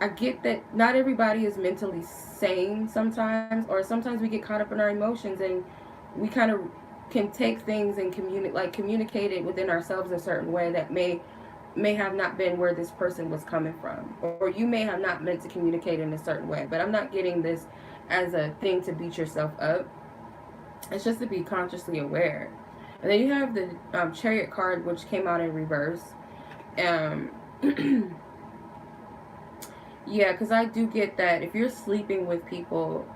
Speaker 1: I get that not everybody is mentally sane sometimes, or sometimes we get caught up in our emotions and we kind of can take things and communicate it within ourselves a certain way that may have not been where this person was coming from, or you may have not meant to communicate in a certain way. But I'm not getting this as a thing to beat yourself up. It's just to be consciously aware. And then you have the Chariot card, which came out in reverse. Yeah, because I do get that if you're sleeping with people,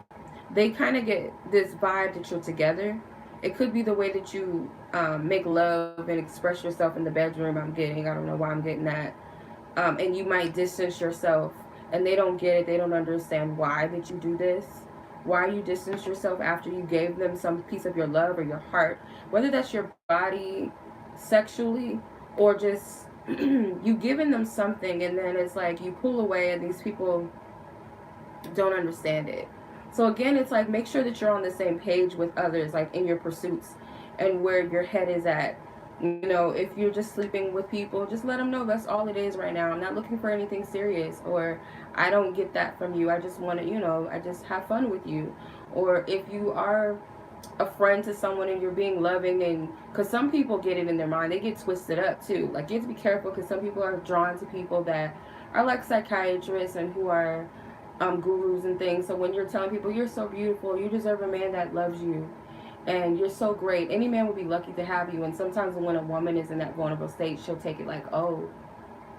Speaker 1: they kind of get this vibe that you're together. It could be the way that you make love and express yourself in the bedroom. I don't know why I'm getting that. And you might distance yourself, and they don't get it. They don't understand why that you do this. Why you distance yourself after you gave them some piece of your love or your heart, whether that's your body sexually, or just you giving them something, and then it's like you pull away and these people don't understand it. So again, it's like, make sure that you're on the same page with others, like in your pursuits and where your head is at. If you're just sleeping with people, just let them know that's all it is right now. I'm not looking for anything serious, or I don't get that from you. I just want to, I just have fun with you. Or if you are a friend to someone and you're being loving, and because some people get it in their mind, they get twisted up too. Like, you have to be careful, because some people are drawn to people that are like psychiatrists and who are gurus and things. So when you're telling people you're so beautiful, you deserve a man that loves you, and you're so great, any man would be lucky to have you. And sometimes when a woman is in that vulnerable state, she'll take it like, oh,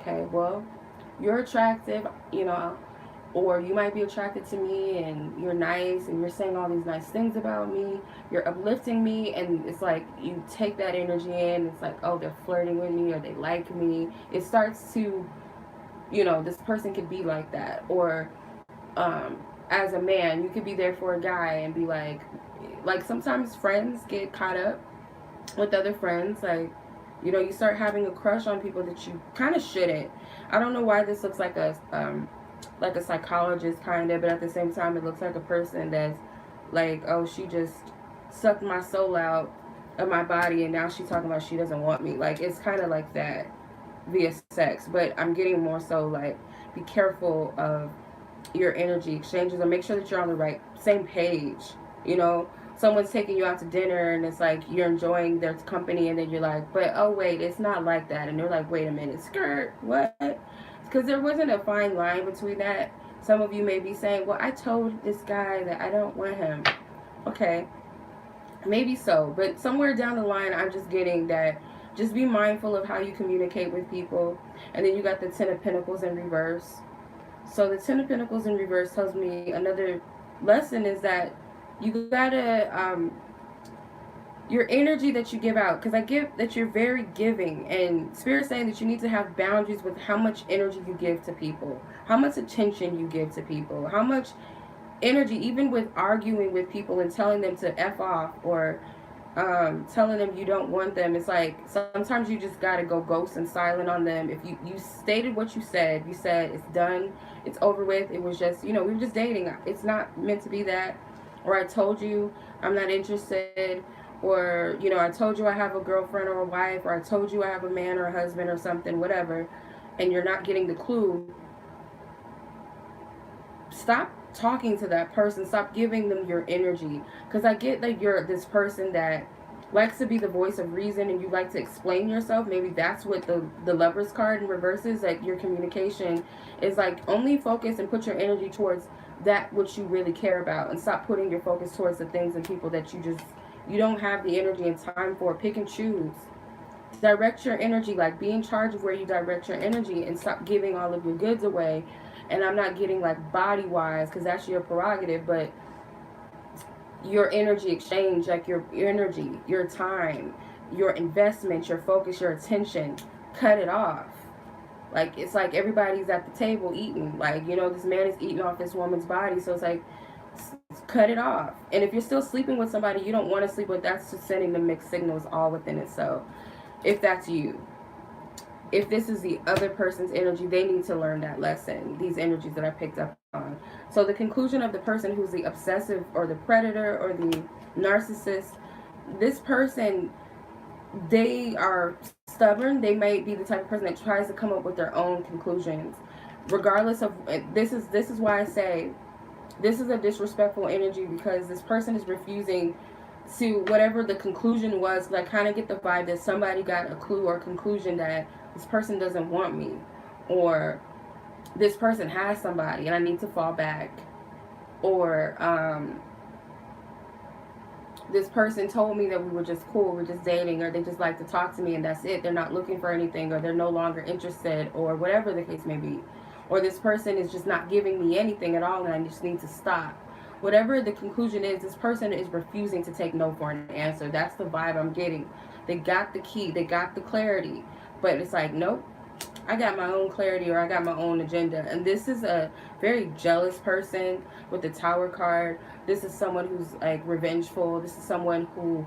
Speaker 1: okay, well, you're attractive, or you might be attracted to me, and you're nice, and you're saying all these nice things about me, you're uplifting me, and it's like you take that energy in. It's like, oh, they're flirting with me, or they like me. It starts to, this person could be like that. Or as a man, you could be there for a guy and be like sometimes friends get caught up with other friends. Like, you start having a crush on people that you kind of shouldn't. I don't know why this looks like a psychologist kind of, but at the same time it looks like a person that's like, oh, she just sucked my soul out of my body, and now she's talking about she doesn't want me. Like, it's kind of like that via sex. But I'm getting more so like, be careful of your energy exchanges, and make sure that you're on the same page. Someone's taking you out to dinner, and it's like you're enjoying their company, and then you're like, but oh wait, it's not like that. And they're like, wait a minute, skirt, what? Because there wasn't a fine line between that. Some of you may be saying, well, I told this guy that I don't want him. Okay, maybe so, but somewhere down the line, I'm just getting that just be mindful of how you communicate with people. And then you got the Ten of Pentacles in reverse. So the Ten of Pentacles in reverse tells me another lesson is that you gotta, your energy that you give out, because I get that you're very giving, and Spirit's saying that you need to have boundaries with how much energy you give to people, how much attention you give to people, how much energy, even with arguing with people and telling them to F off, or telling them you don't want them. It's like sometimes you just gotta go ghost and silent on them. If you stated what you said it's done, it's over with, it was just, we were just dating, it's not meant to be that, or I told you I'm not interested, or I told you I have a girlfriend or a wife, or I told you I have a man or a husband or something, whatever, and you're not getting the clue. Stop talking to that person. Stop giving them your energy, because I get that you're this person that likes to be the voice of reason and you like to explain yourself. Maybe that's what the Lovers card in reverse is, that your communication is like only focus and put your energy towards that which you really care about, and stop putting your focus towards the things and people that you don't have the energy and time for. Pick and choose. Direct your energy, like be in charge of where you direct your energy, and stop giving all of your goods away. And I'm not getting like body wise, because that's your prerogative, but your energy exchange, like your energy, your time, your investment, your focus, your attention, cut it off. Like, it's like everybody's at the table eating, like, this man is eating off this woman's body, so it's like, cut it off. And if you're still sleeping with somebody you don't want to sleep with, that's just sending the mixed signals all within itself. If that's you, if this is the other person's energy, they need to learn that lesson, these energies that I picked up on. So the conclusion of the person who's the obsessive or the predator or the narcissist, this person, they are stubborn. They may be the type of person that tries to come up with their own conclusions. Regardless of, this is why I say this is a disrespectful energy, because this person is refusing to whatever the conclusion was. Like, kind of get the vibe that somebody got a clue or conclusion that this person doesn't want me, or this person has somebody and I need to fall back, or this person told me that we were just cool, we're just dating, or they just like to talk to me and that's it. They're not looking for anything, or they're no longer interested, or whatever the case may be. Or this person is just not giving me anything at all and I just need to stop. Whatever the conclusion is, this person is refusing to take no for an answer. That's the vibe I'm getting. They got the key, they got the clarity, but it's like, nope, I got my own clarity, or I got my own agenda. And this is a very jealous person with the Tower card. This is someone who's like revengeful. This is someone who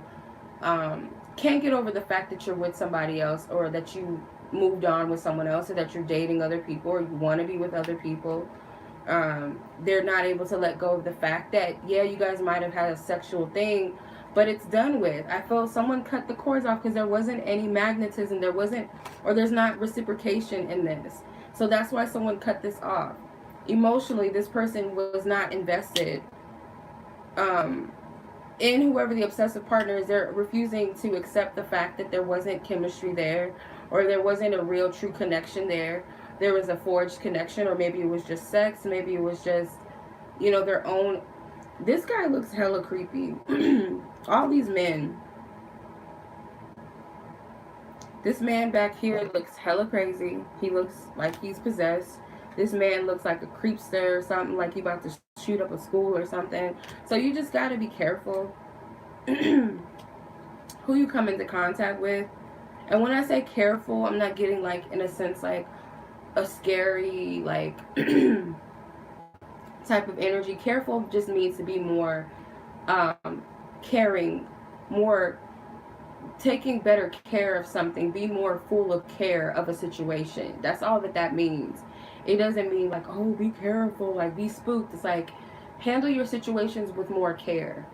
Speaker 1: can't get over the fact that you're with somebody else, or that you moved on with someone else, or that you're dating other people, or you want to be with other people. They're not able to let go of the fact that, yeah, you guys might have had a sexual thing, but it's done with. I feel someone cut the cords off because there wasn't any magnetism, there's not reciprocation in this. So that's why someone cut this off. Emotionally, this person was not invested in whoever the obsessive partner is. They're refusing to accept the fact that there wasn't chemistry there, or there wasn't a real true connection there. There was a forged connection, or maybe it was just sex, maybe it was just, their own. This guy looks hella creepy. All these men. This man back here looks hella crazy. He looks like he's possessed. This man looks like a creepster or something, like he about to shoot up a school or something. So you just got to be careful who you come into contact with. And when I say careful, I'm not getting like, in a sense, like a scary, like type of energy. Careful just means to be more caring, more taking better care of something, be more full of care of a situation. That's all that means. It doesn't mean like, oh, be careful, like be spooked. It's like, handle your situations with more care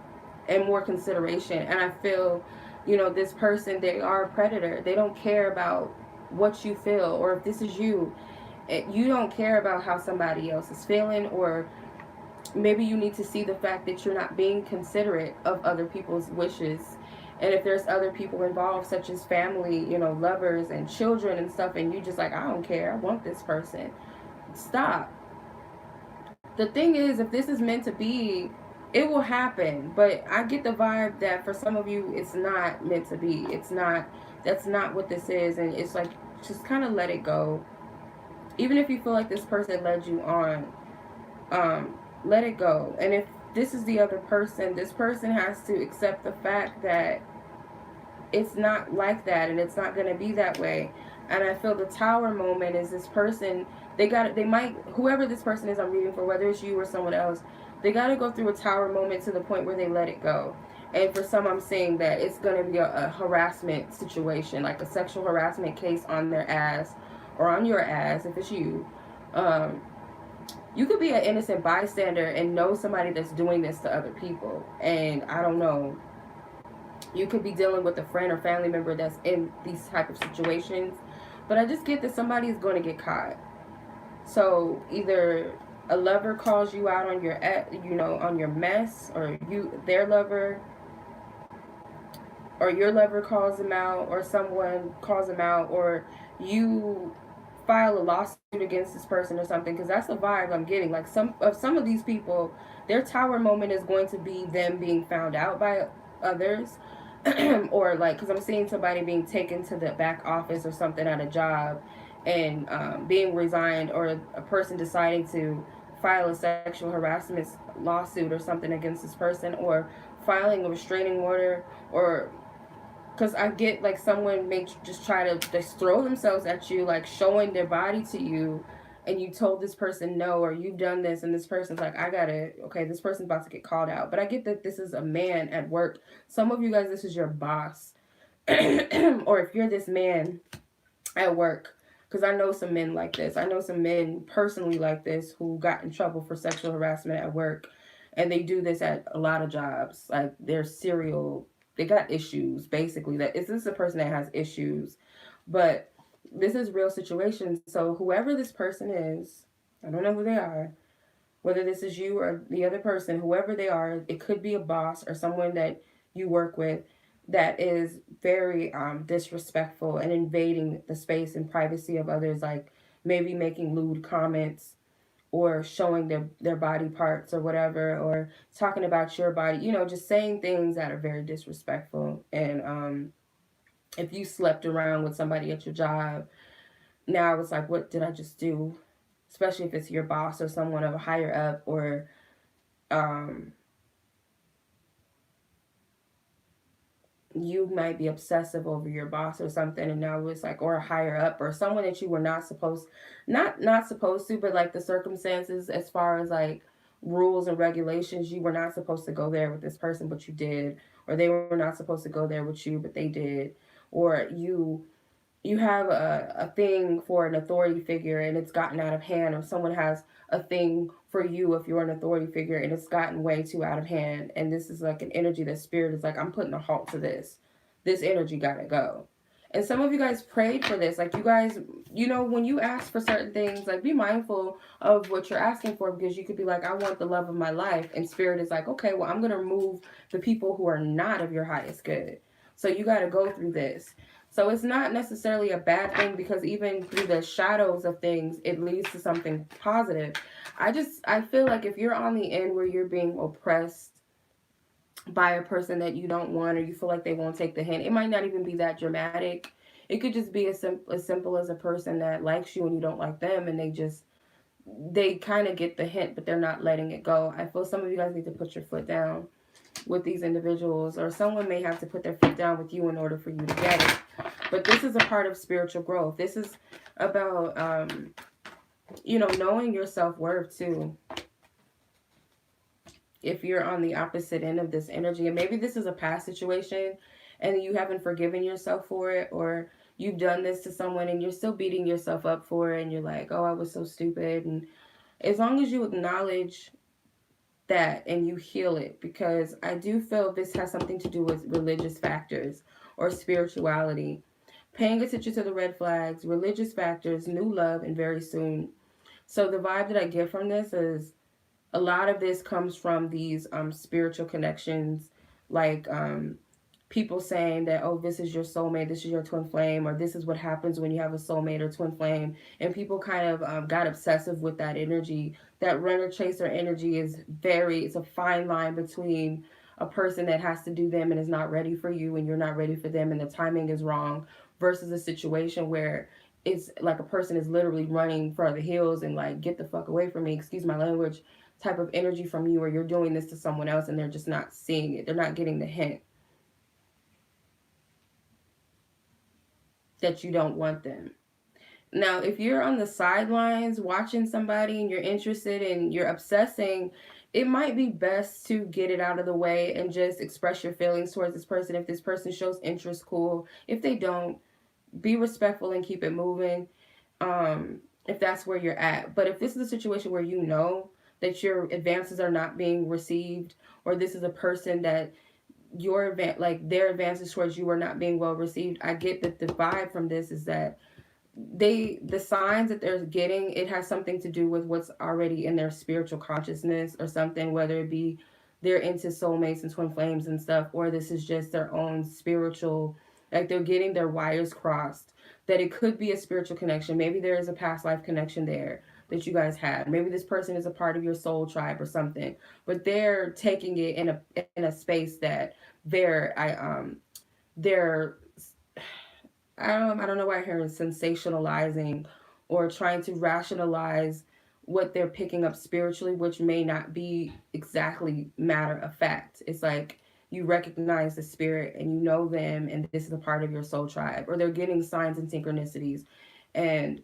Speaker 1: and more consideration. And I feel, this person, they are a predator. They don't care about what you feel, or if this is you don't care about how somebody else is feeling, or maybe you need to see the fact that you're not being considerate of other people's wishes. And if there's other people involved, such as family, lovers and children and stuff, and you just like, I don't care, I want this person. Stop. The thing is, if this is meant to be, it will happen. But I get the vibe that for some of you, it's not meant to be. It's not. That's not what this is, and it's like just kind of let it go. Even if you feel like this person led you on, let it go. And if this is the other person, this person has to accept the fact that it's not like that, and it's not going to be that way. And I feel the tower moment is this person, they might, whoever this person is I'm reading for, whether it's you or someone else, they got to go through a tower moment to the point where they let it go. And for some, I'm saying that it's going to be a harassment situation, like a sexual harassment case on their ass, or on your ass if it's you. um, you could be an innocent bystander and know somebody that's doing this to other people, and I don't know, you could be dealing with a friend or family member that's in these type of situations. But I just get that somebody is going to get caught. So either a lover calls you out on your, on your mess, or their lover, or your lover calls them out, or someone calls them out, or you file a lawsuit against this person or something, because that's the vibe I'm getting. Like some of these people, their tower moment is going to be them being found out by others, or like, because I'm seeing somebody being taken to the back office or something at a job, and being resigned, or a person deciding to file a sexual harassment lawsuit or something against this person, or filing a restraining order, or because I get like someone may just try to just throw themselves at you, like showing their body to you, and you told this person no, or you've done this, and this person's like, I gotta, okay, this person's about to get called out. But I get that this is a man at work. Some of you guys, this is your boss. Or if you're this man at work, because I know some men like this. I know some men personally like this who got in trouble for sexual harassment at work, and they do this at a lot of jobs. Like they're serial, they got issues. Basically, that is, this is a person that has issues, but this is real situations. So whoever this person is, I don't know who they are. Whether this is you or the other person, whoever they are, it could be a boss or someone that you work with that is very disrespectful and invading the space and privacy of others, like maybe making lewd comments, or showing their body parts or whatever, or talking about your body, just saying things that are very disrespectful. And if you slept around with somebody at your job, now it's like, what did I just do? Especially if it's your boss or someone of a higher up, or um, you might be obsessive over your boss or something, and now it's like, or a higher up, or someone that you were not supposed to, but like the circumstances, as far as like rules and regulations, you were not supposed to go there with this person, but you did, or they were not supposed to go there with you, but they did, or you have a thing for an authority figure and it's gotten out of hand, or someone has a thing for you if you're an authority figure and it's gotten way too out of hand. And this is like an energy that spirit is like, I'm putting a halt to this. This energy gotta go. And some of you guys prayed for this. Like, you guys, when you ask for certain things, like, be mindful of what you're asking for, because you could be like, I want the love of my life. And spirit is like, okay, well, I'm going to remove the people who are not of your highest good. So you got to go through this. So it's not necessarily a bad thing, because even through the shadows of things, it leads to something positive. I feel like if you're on the end where you're being oppressed by a person that you don't want, or you feel like they won't take the hint, it might not even be that dramatic. It could just be as simple as a person that likes you and you don't like them, and they kind of get the hint, but they're not letting it go. I feel some of you guys need to put your foot down with these individuals, or someone may have to put their foot down with you in order for you to get it. But this is a part of spiritual growth. This is about knowing your self-worth too. If you're on the opposite end of this energy, and maybe this is a past situation and you haven't forgiven yourself for it, or you've done this to someone and you're still beating yourself up for it, and you're like, oh, I was so stupid. And as long as you acknowledge that and you heal it, because I do feel this has something to do with religious factors or spirituality, paying attention to the red flags, religious factors, new love, and very soon. So the vibe that I get from this is a lot of this comes from these spiritual connections, like people saying that, oh, this is your soulmate, this is your twin flame, or this is what happens when you have a soulmate or twin flame. And people kind of got obsessive with that energy. That runner chaser energy is it's a fine line between a person that has to do them and is not ready for you and you're not ready for them and the timing is wrong, versus a situation where it's like a person is literally running for the hills and like, get the fuck away from me, excuse my language, type of energy from you, or you're doing this to someone else and they're just not seeing it. They're not getting the hint that you don't want them. Now, if you're on the sidelines watching somebody and you're interested and you're obsessing, it might be best to get it out of the way and just express your feelings towards this person. If this person shows interest, cool. If they don't, be respectful and keep it moving. If that's where you're at. But if this is a situation where you know that your advances are not being received, or this is a person that their advances towards you are not being well received, I get that the vibe from this is that the signs that they're getting, it has something to do with what's already in their spiritual consciousness or something, whether it be they're into soulmates and twin flames and stuff, or this is just their own spiritual, like they're getting their wires crossed, that it could be a spiritual connection. Maybe there is a past life connection there that you guys had. Maybe this person is a part of your soul tribe or something, but they're taking it in a space that they're they're I don't know why I hear sensationalizing or trying to rationalize what they're picking up spiritually, which may not be exactly matter of fact. It's like you recognize the spirit and you know them, and this is a part of your soul tribe, or they're getting signs and synchronicities. And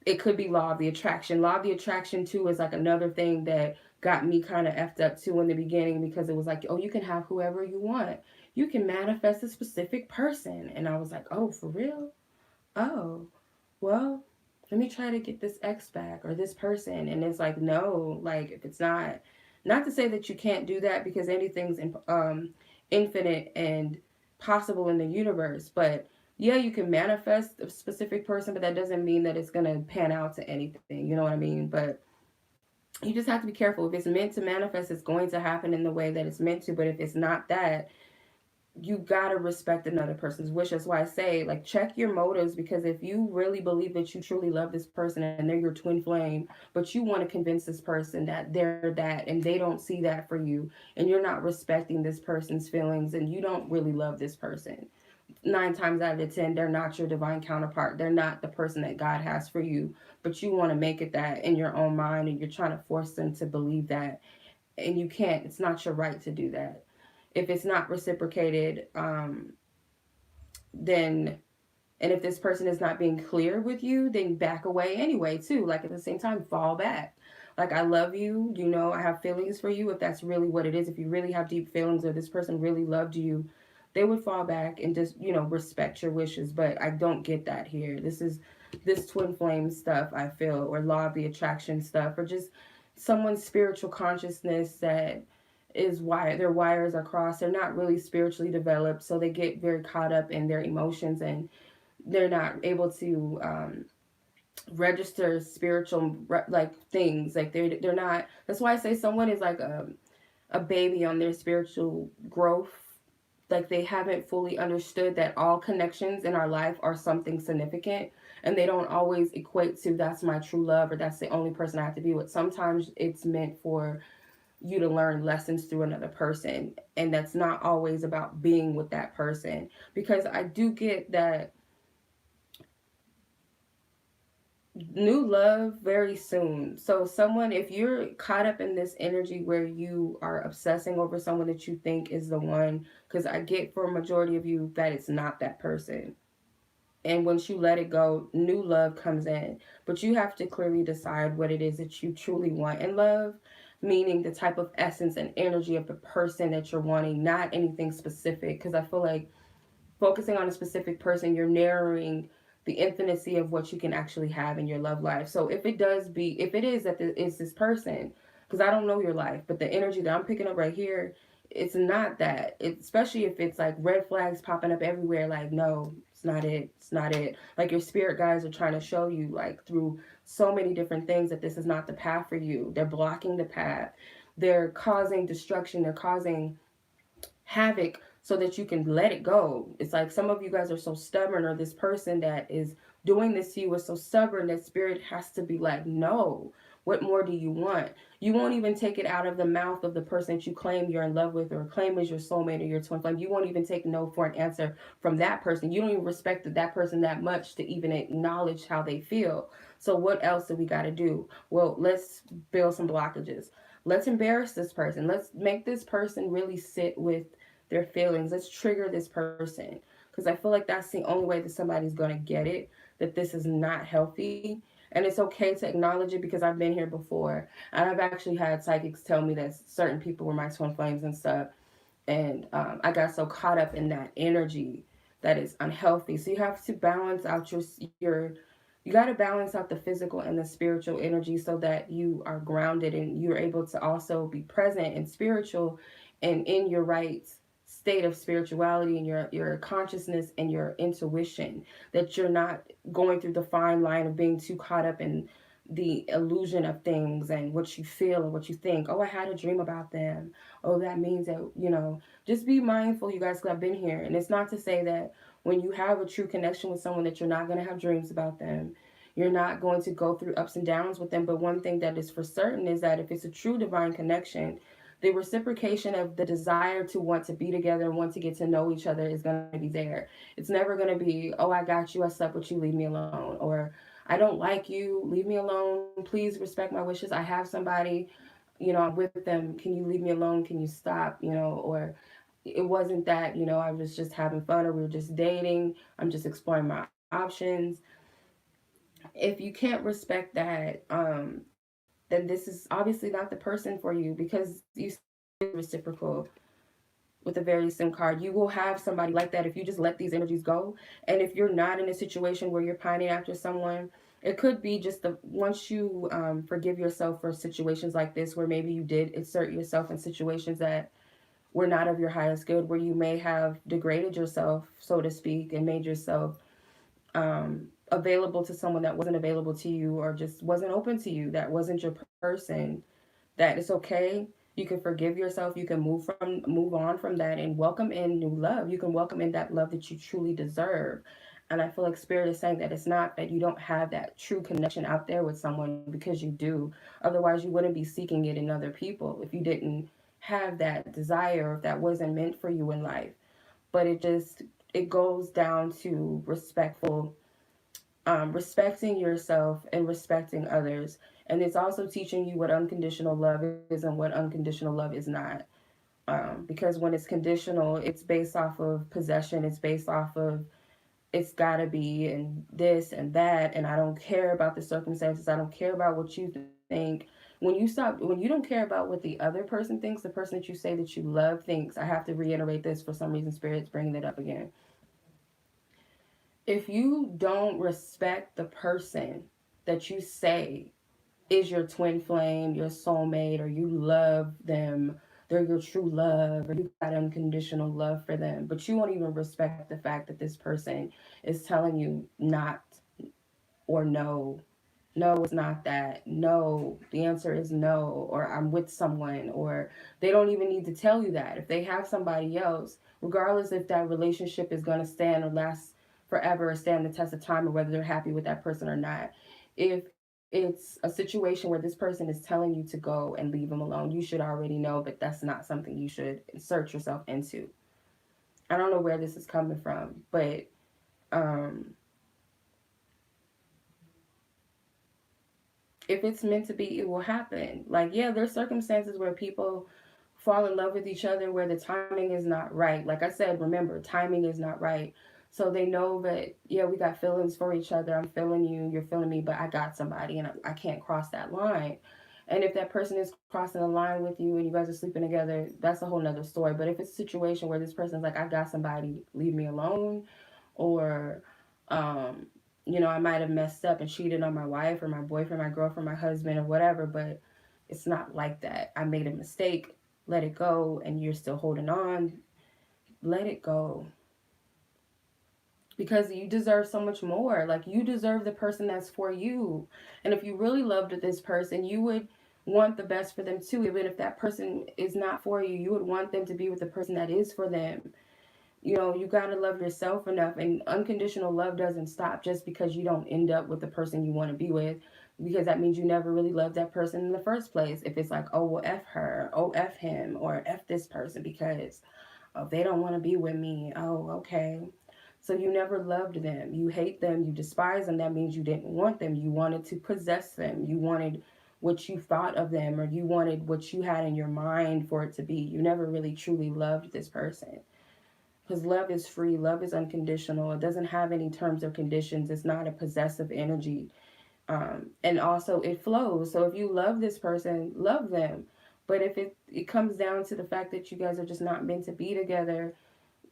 Speaker 1: it could be law of the attraction. Law of the attraction, too, is like another thing that got me kind of effed up, too, in the beginning, because it was like, oh, you can have whoever you want. You can manifest a specific person. And I was like, oh, for real? Oh, well, let me try to get this ex back or this person. And it's like, no, like, if it's not to say that you can't do that, because anything's infinite and possible in the universe, but yeah, you can manifest a specific person, but that doesn't mean that it's going to pan out to anything. You know what I mean? But you just have to be careful. If it's meant to manifest, it's going to happen in the way that it's meant to. But if it's not that, you gotta respect another person's wish. That's why I say, like, check your motives, because if you really believe that you truly love this person and they're your twin flame, but you want to convince this person that they're that and they don't see that for you, and you're not respecting this person's feelings, and you don't really love this person, 9 times out of 10, they're not your divine counterpart. They're not the person that God has for you, but you want to make it that in your own mind, and you're trying to force them to believe that, and you can't. It's not your right to do that. If it's not reciprocated, then, and if this person is not being clear with you, then back away anyway too. Like, at the same time, fall back. Like, I love you, you know, I have feelings for you. If that's really what it is, if you really have deep feelings, or this person really loved you, they would fall back and just, you know, respect your wishes. But I don't get that here. This twin flame stuff, I feel, or law of the attraction stuff, or just someone's spiritual consciousness that is why their wires are crossed. They're not really spiritually developed, so they get very caught up in their emotions, and they're not able to register spiritual like things. Like, they're not. That's why I say someone is like a baby on their spiritual growth. Like, they haven't fully understood that all connections in our life are something significant, and they don't always equate to, that's my true love, or that's the only person I have to be with. Sometimes it's meant for you to learn lessons through another person, and that's not always about being with that person. Because I do get that new love very soon. So someone, if you're caught up in this energy where you are obsessing over someone that you think is the one, because I get for a majority of you that it's not that person, and once you let it go, new love comes in. But you have to clearly decide what it is that you truly want in love, meaning the type of essence and energy of the person that you're wanting, not anything specific. Because I feel like focusing on a specific person, you're narrowing the infinity of what you can actually have in your love life. So if it is that it's this person, because I don't know your life, but the energy that I'm picking up right here, it's not that. Especially if it's like red flags popping up everywhere, like, no, it's not it. It's not it. Like, your spirit guides are trying to show you, like, through so many different things, that this is not the path for you. They're blocking the path. They're causing destruction. They're causing havoc so that you can let it go. It's like some of you guys are so stubborn, or this person that is doing this to you is so stubborn that spirit has to be like, no, what more do you want? You won't even take it out of the mouth of the person that you claim you're in love with or claim is your soulmate or your twin flame. You won't even take no for an answer from that person. You don't even respect that person that much to even acknowledge how they feel. So what else do we got to do? Well, let's build some blockages. Let's embarrass this person. Let's make this person really sit with their feelings. Let's trigger this person, because I feel like that's the only way that somebody's going to get it, that this is not healthy. And it's okay to acknowledge it, because I've been here before. And I've actually had psychics tell me that certain people were my twin flames and stuff. And I got so caught up in that energy that is unhealthy. So you have to balance out your you got to balance out the physical and the spiritual energy so that you are grounded and you're able to also be present and spiritual and in your right state of spirituality and your consciousness and your intuition, that you're not going through the fine line of being too caught up in the illusion of things and what you feel and what you think. Oh, I had a dream about them. Oh, that means that, just be mindful, you guys, because I've been here. And it's not to say that when you have a true connection with someone that you're not going to have dreams about them. You're not going to go through ups and downs with them. But one thing that is for certain is that if it's a true divine connection, the reciprocation of the desire to want to be together and want to get to know each other is going to be there. It's never going to be, oh, I got you, I slept with you, leave me alone. Or I don't like you, leave me alone, please respect my wishes. I have somebody, I'm with them. Can you leave me alone? Can you stop? Or it wasn't that, I was just having fun, or we were just dating. I'm just exploring my options. If you can't respect that, then this is obviously not the person for you, because you said that it is reciprocal with a very sim card. You will have somebody like that if you just let these energies go. And if you're not in a situation where you're pining after someone, it could be just the once you forgive yourself for situations like this, where maybe you did insert yourself in situations that were not of your highest good, where you may have degraded yourself, so to speak, and made yourself available to someone that wasn't available to you, or just wasn't open to you, that wasn't your person, that it's okay. You can forgive yourself. You can move on from that and welcome in new love. You can welcome in that love that you truly deserve. And I feel like spirit is saying that it's not that you don't have that true connection out there with someone, because you do. Otherwise, you wouldn't be seeking it in other people if you didn't have that desire, or if that wasn't meant for you in life. But it goes down to respecting yourself and respecting others. And it's also teaching you what unconditional love is and what unconditional love is not. Because when it's conditional, it's based off of possession, it's based off of it's gotta be and this and that, and I don't care about the circumstances, I don't care about what you think. When you don't care about what the other person thinks, the person that you say that you love thinks, I have to reiterate this for some reason, Spirit's bringing it up again. If you don't respect the person that you say is your twin flame, your soulmate, or you love them, they're your true love, or you got unconditional love for them, but you won't even respect the fact that this person is telling you not, or no, no, it's not that, no, the answer is no, or I'm with someone, or they don't even need to tell you that. If they have somebody else, regardless if that relationship is going to stand or last forever or stand the test of time, or whether they're happy with that person or not, if it's a situation where this person is telling you to go and leave them alone, you should already know that that's not something you should insert yourself into. I don't know where this is coming from, but um, if it's meant to be, it will happen. Like, yeah, there's circumstances where people fall in love with each other where the timing is not right. Like I said, remember, timing is not right. So they know that, yeah, we got feelings for each other. I'm feeling you, you're feeling me, but I got somebody and I can't cross that line. And if that person is crossing the line with you and you guys are sleeping together, that's a whole nother story. But if it's a situation where this person's like, I got somebody, leave me alone, or um, I might have messed up and cheated on my wife or my boyfriend, my girlfriend, my husband, or whatever, but it's not like that. I made a mistake, let it go, and you're still holding on. Let it go. Because you deserve so much more. Like, you deserve the person that's for you. And if you really loved this person, you would want the best for them too. Even if that person is not for you, you would want them to be with the person that is for them. You know, you got to love yourself enough, and unconditional love doesn't stop just because you don't end up with the person you want to be with, because that means you never really loved that person in the first place. If it's like, oh well, F her, oh F him, or F this person because they don't want to be with me, oh okay. So you never loved them, you hate them, you despise them. That means you didn't want them, you wanted to possess them, you wanted what you thought of them, or you wanted what you had in your mind for it to be. You never really truly loved this person, because love is free, love is unconditional, it doesn't have any terms or conditions, it's not a possessive energy. And also it flows. So if you love this person, love them. But if it comes down to the fact that you guys are just not meant to be together,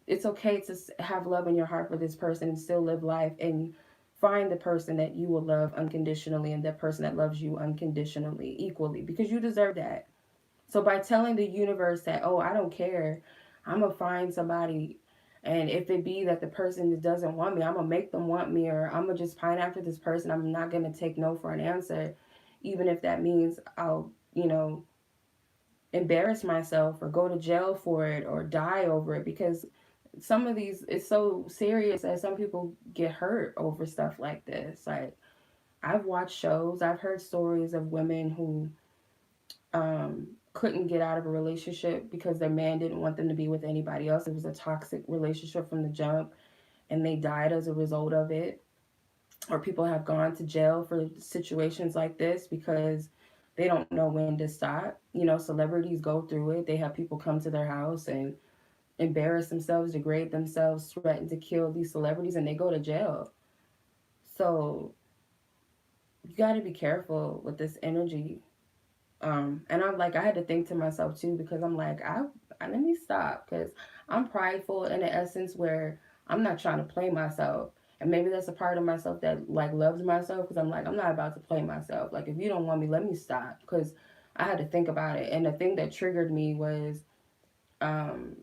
Speaker 1: it's okay to have love in your heart for this person and still live life, and find the person that you will love unconditionally, and that person that loves you unconditionally equally, because you deserve that. So by telling the universe that, oh, I don't care, I'm gonna find somebody, and if it be that the person that doesn't want me, I'm gonna make them want me, or I'm gonna just pine after this person. I'm not gonna take no for an answer, even if that means I'll, embarrass myself or go to jail for it or die over it, because some of these, it's so serious that some people get hurt over stuff like this. Like, I've watched shows, I've heard stories of women who couldn't get out of a relationship because their man didn't want them to be with anybody else. It was a toxic relationship from the jump, and they died as a result of it. Or people have gone to jail for situations like this because they don't know when to stop. You know, celebrities go through it. They have people come to their house and embarrass themselves, degrade themselves, threaten to kill these celebrities, and they go to jail. So you got to be careful with this energy. And I'm like, I had to think to myself too, because I'm like, let me stop, because I'm prideful in the essence where I'm not trying to play myself. And maybe that's a part of myself that like loves myself, because I'm like, I'm not about to play myself. Like, if you don't want me, let me stop. Because I had to think about it. And the thing that triggered me was um,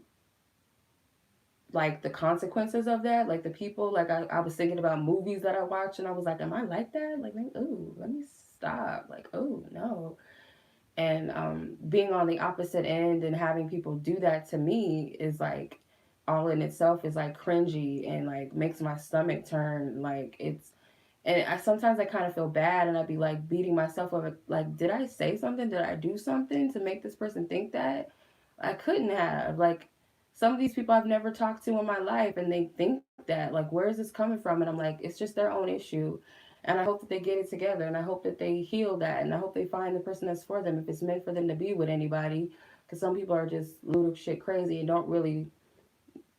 Speaker 1: like the consequences of that. Like the people, like I was thinking about movies that I watch, and I was like, am I like that? Like, ooh, let me stop. Like, oh, no. And being on the opposite end and having people do that to me is like, all in itself is like cringy and like makes my stomach turn. Like, it's, and I sometimes I kind of feel bad, and I'd be like beating myself up, like, did I say something, did I do something to make this person think that? I couldn't have. Like, some of these people I've never talked to in my life, and they think that, like, where is this coming from? And I'm like, it's just their own issue. And I hope that they get it together, and I hope that they heal that, and I hope they find the person that's for them, if it's meant for them to be with anybody. Because some people are just lunatic shit crazy and don't really,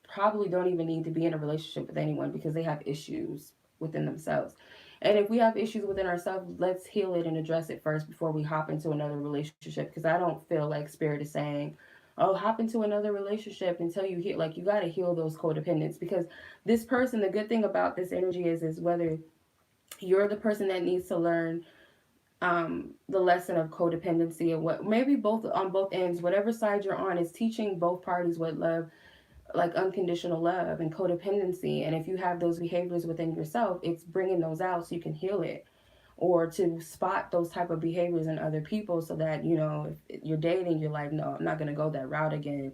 Speaker 1: probably don't even need to be in a relationship with anyone because they have issues within themselves. And if we have issues within ourselves, let's heal it and address it first before we hop into another relationship. Because I don't feel like Spirit is saying, oh, hop into another relationship until you heal. Like, you got to heal those codependents, because this person, the good thing about this energy is whether you're the person that needs to learn the lesson of codependency, and what maybe both on both ends, whatever side you're on, is teaching both parties what love, like unconditional love and codependency. And if you have those behaviors within yourself, it's bringing those out so you can heal it, or to spot those type of behaviors in other people, so that, if you're dating, you're like, no, I'm not going to go that route again.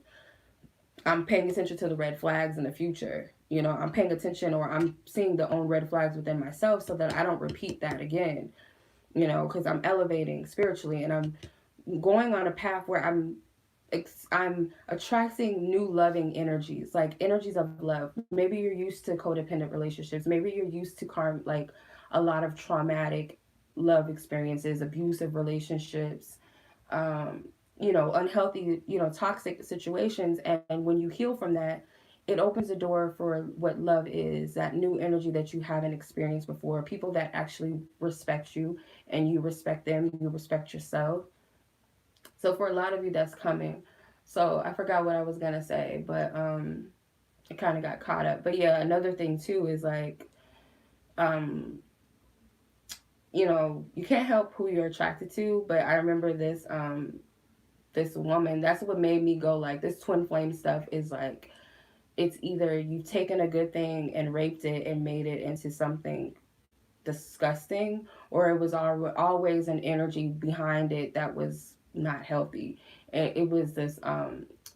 Speaker 1: I'm paying attention to the red flags in the future. I'm paying attention, or I'm seeing the own red flags within myself, so that I don't repeat that again. Because I'm elevating spiritually, and I'm going on a path where I'm attracting new loving energies, like energies of love. Maybe you're used to codependent relationships. Maybe you're used to like a lot of traumatic love experiences, abusive relationships, unhealthy, toxic situations. And when you heal from that, it opens the door for what love is, that new energy that you haven't experienced before. People that actually respect you, and you respect them, you respect yourself. So for a lot of you, that's coming. So I forgot what I was gonna say, but it kind of got caught up. But yeah, another thing too is like, um, you can't help who you're attracted to. But I remember this woman. That's what made me go, like, this twin flame stuff is like, it's either you've taken a good thing and raped it and made it into something disgusting, or it was always an energy behind it that was not healthy. It was this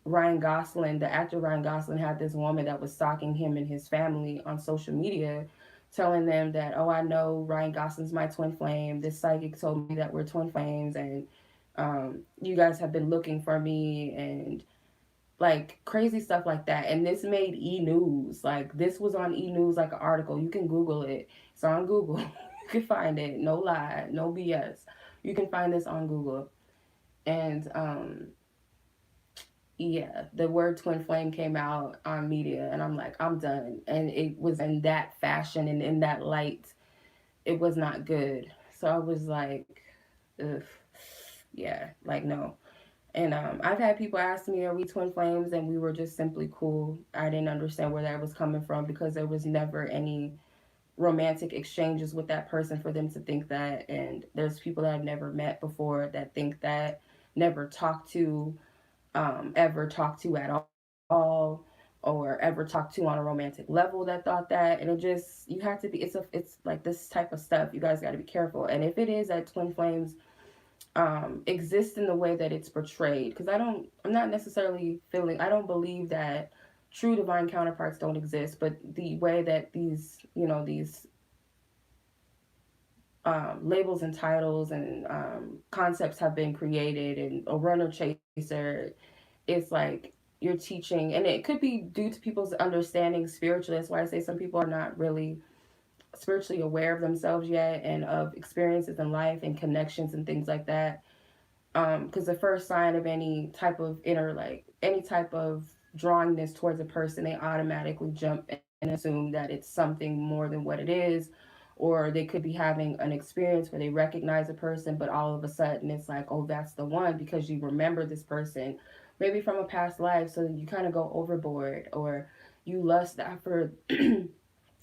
Speaker 1: Ryan Gosling, the actor Ryan Gosling, had this woman that was stalking him and his family on social media, telling them that, oh, I know Ryan Gosling's my twin flame. This psychic told me that we're twin flames, and you guys have been looking for me, and like crazy stuff like that. And this made E News. Like, this was on E News, like an article. You can Google it. It's on Google. You can find it. No lie, no BS. You can find this on Google. And yeah, the word twin flame came out on media, and I'm like, I'm done. And it was in that fashion and in that light. It was not good. So I was like, ugh, yeah, like no. And I've had people ask me, are we twin flames? And we were just simply cool. I didn't understand where that was coming from because there was never any romantic exchanges with that person for them to think that. And there's people that I've never met before that think that, never talked to, ever talked to at all, or ever talked to on a romantic level that thought that. And it just, you have to be, it's like this type of stuff. You guys got to be careful. And if it is that twin flames exist in the way that it's portrayed, because I'm not necessarily feeling, I don't believe that true divine counterparts don't exist, but the way that these, these labels and titles and concepts have been created, and a runner chaser, it's like you're teaching, and it could be due to people's understanding spiritually. That's why I say some people are not really spiritually aware of themselves yet and of experiences in life and connections and things like that. Because the first sign of any type of inner, like any type of drawingness towards a person, they automatically jump and assume that it's something more than what it is. Or they could be having an experience where they recognize a person, but all of a sudden it's like, oh, that's the one, because you remember this person maybe from a past life. So you kind of go overboard, or you lust after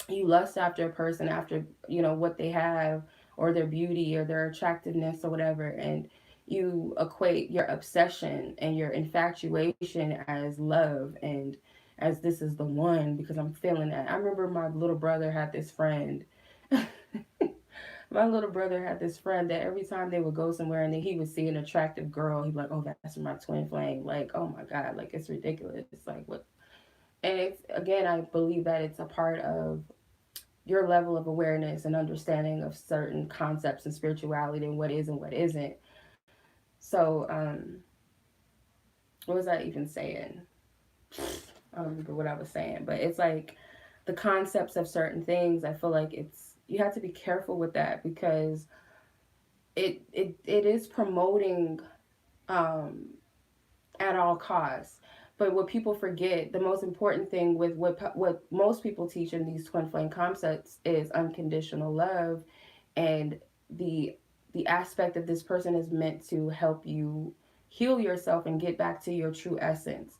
Speaker 1: you lust after a person, after what they have, or their beauty or their attractiveness or whatever, and you equate your obsession and your infatuation as love, and as this is the one because I'm feeling that. I remember my little brother had this friend. My little brother had this friend that every time they would go somewhere and then he would see an attractive girl, he'd be like, oh, that's my twin flame. Like, oh my God, like it's ridiculous. It's like, what? And it's, again, I believe that it's a part of your level of awareness and understanding of certain concepts and spirituality and what is and what isn't. So, what was I even saying? I don't remember what I was saying, but it's like the concepts of certain things. I feel like it's, you have to be careful with that because it is promoting um, at all costs. But what people forget, the most important thing with what most people teach in these twin flame concepts is unconditional love, and the the aspect of this person is meant to help you heal yourself and get back to your true essence.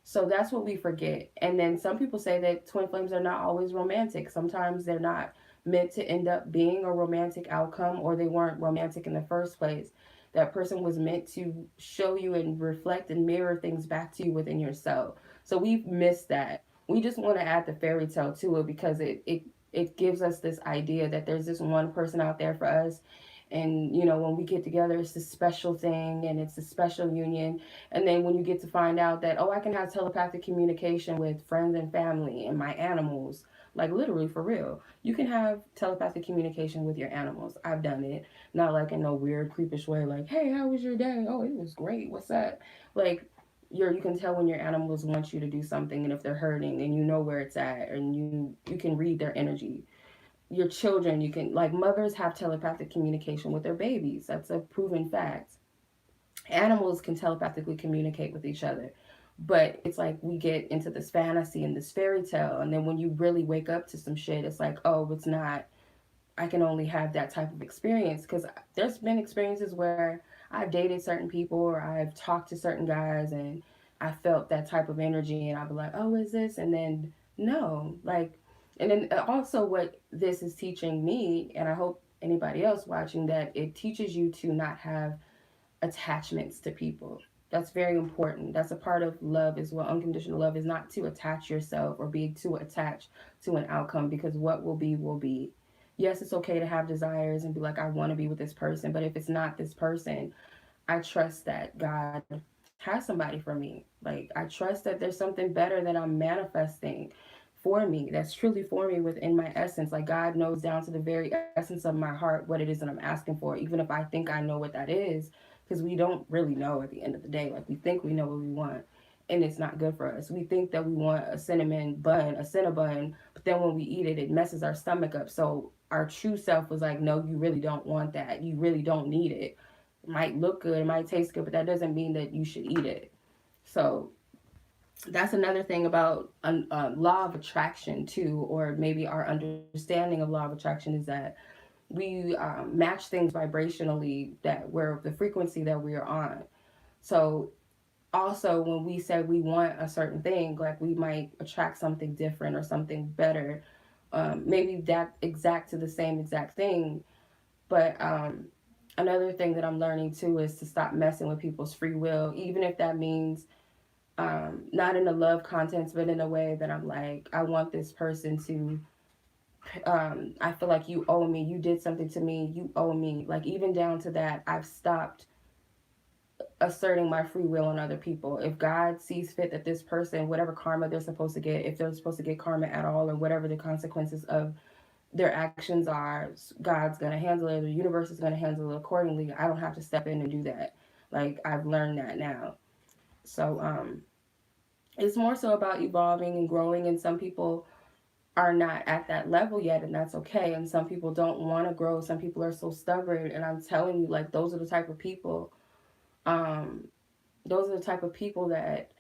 Speaker 1: So that's what we forget. And then some people say that twin flames are not always romantic. Sometimes they're not meant to end up being a romantic outcome, or they weren't romantic in the first place. That person was meant to show you and reflect and mirror things back to you within yourself. So we've missed that. We just want to add the fairy tale to it because it gives us this idea that there's this one person out there for us, and when we get together it's this special thing and it's a special union. And then when you get to find out that, oh, I can have telepathic communication with friends and family and my animals, like literally for real, you can have telepathic communication with your animals. I've done it, not like in no weird creepish way, like, hey, how was your day? Oh, it was great, what's that? Like, you can tell when your animals want you to do something, and if they're hurting, and you know where it's at, and you can read their energy. Your children, you can, like, mothers have telepathic communication with their babies. That's a proven fact. Animals can telepathically communicate with each other. But it's like we get into this fantasy and this fairy tale, and then when you really wake up to some shit, it's like, oh, it's not, I can only have that type of experience. Because there's been experiences where I've dated certain people or I've talked to certain guys and I felt that type of energy, and I'll be like, oh, is this? And then no, like, and then also what this is teaching me, and I hope anybody else watching, that it teaches you to not have attachments to people. That's very important. That's a part of love as well. Unconditional love is not to attach yourself or be too attached to an outcome, because what will be will be. Yes, it's okay to have desires and be like, I want to be with this person, but if it's not this person, I trust that God has somebody for me. Like, I trust that there's something better that I'm manifesting for me, that's truly for me within my essence. Like, God knows down to the very essence of my heart what it is that I'm asking for, even if I think I know what that is, because we don't really know at the end of the day. Like, we think we know what we want, and it's not good for us. We think that we want a cinnamon bun, a cinnabon, but then when we eat it, it messes our stomach up. So our true self was like, no, you really don't want that. You really don't need it. It might look good, it might taste good, but that doesn't mean that you should eat it. So that's another thing about law of attraction too, or maybe our understanding of law of attraction, is that we match things vibrationally, that we're the frequency that we are on. So also when we say we want a certain thing, like we might attract something different or something better, maybe that exact to the same exact thing. But another thing that I'm learning too is to stop messing with people's free will, even if that means not in a love context, but in a way that I'm like, I want this person to, I feel like you owe me, you did something to me, you owe me. Like, even down to that, I've stopped asserting my free will on other people. If God sees fit that this person, whatever karma they're supposed to get, if they're supposed to get karma at all, or whatever the consequences of their actions are, God's going to handle it, the universe is going to handle it accordingly. I don't have to step in and do that. Like, I've learned that now. So, it's more so about evolving and growing, and some people are not at that level yet, and that's okay. And some people don't want to grow, some people are so stubborn, and I'm telling you, like, those are the type of people, um those are the type of people that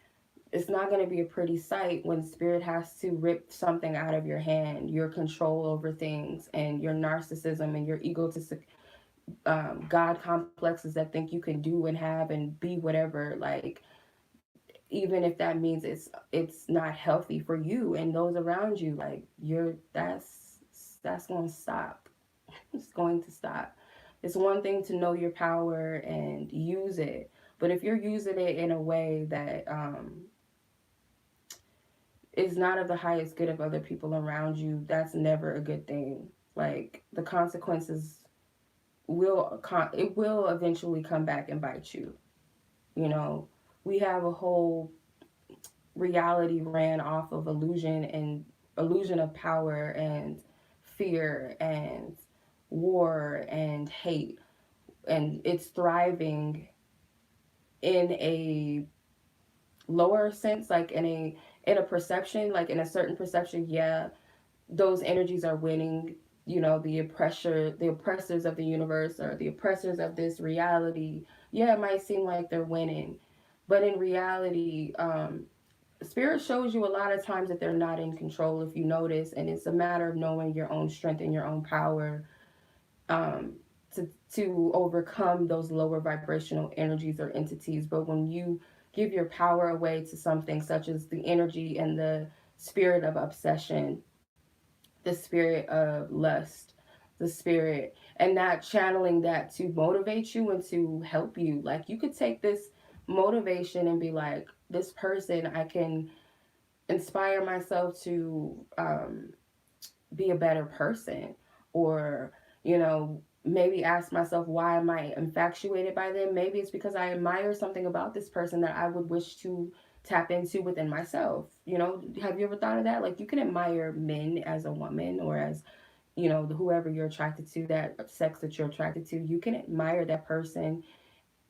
Speaker 1: it's not going to be a pretty sight when spirit has to rip something out of your hand, your control over things and your narcissism and your egotistic god complexes that think you can do and have and be whatever. Like, even if that means it's not healthy for you and those around you, like, you're that's going to stop. It's going to stop. It's one thing to know your power and use it, but if you're using it in a way that is not of the highest good of other people around you, that's never a good thing. Like, the consequences it will eventually come back and bite you. You know, we have a whole reality ran off of illusion, and illusion of power and fear and war and hate, and it's thriving in a lower sense, like in a perception, like in a certain perception. Yeah, those energies are winning. You know, the oppressors of the universe, or the oppressors of this reality, yeah, it might seem like they're winning, but in reality, spirit shows you a lot of times that they're not in control, if you notice. And it's a matter of knowing your own strength and your own power, um, to overcome those lower vibrational energies or entities. But when you give your power away to something such as the energy and the spirit of obsession, the spirit of lust, the spirit, and not channeling that to motivate you and to help you. Like, you could take this motivation and be like, this person, I can inspire myself to be a better person, or, you know, maybe ask myself, why am I infatuated by them? Maybe it's because I admire something about this person that I would wish to tap into within myself. You know, have you ever thought of that? Like, you can admire men as a woman, or as, you know, whoever you're attracted to, that sex that you're attracted to, you can admire that person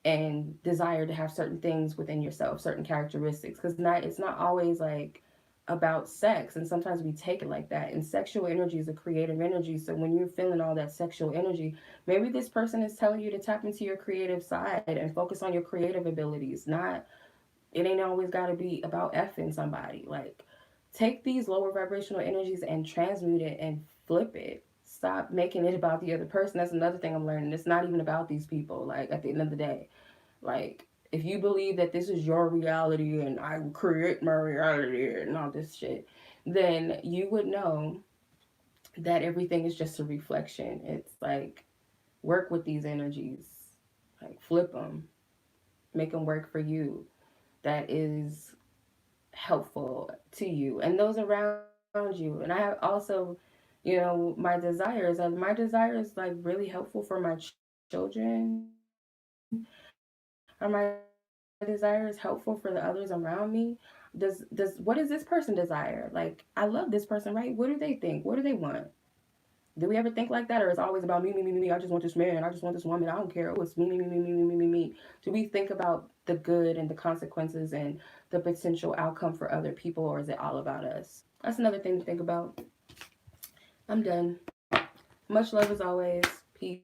Speaker 1: and desire to have certain things within yourself, certain characteristics. Because not it's not always like about sex, and sometimes we take it like that. And sexual energy is a creative energy. So when you're feeling all that sexual energy, maybe this person is telling you to tap into your creative side and focus on your creative abilities. Not It ain't always got to be about effing somebody. Like, take these lower vibrational energies and transmute it and flip it. Stop making it about the other person. That's another thing I'm learning. It's not even about these people, like, at the end of the day. Like, if you believe that this is your reality and I create my reality and all this shit, then you would know that everything is just a reflection. It's like, work with these energies, like, flip them, make them work for you. That is helpful to you and those around you. And I have also, you know, my desires, like, really helpful for my children? Are my desires helpful for my desire is helpful for the others around me? What does this person desire? Like, I love this person, right? What do they think? What do they want? Do we ever think like that? Or it's always about me, me, me, me, me. I just want this man. I just want this woman. I don't care. Oh, it's me, me, me, me, me, me, me, me, me. Do we think about the good and the consequences and the potential outcome for other people, or is it all about us? That's another thing to think about. I'm done. Much love as always. Peace.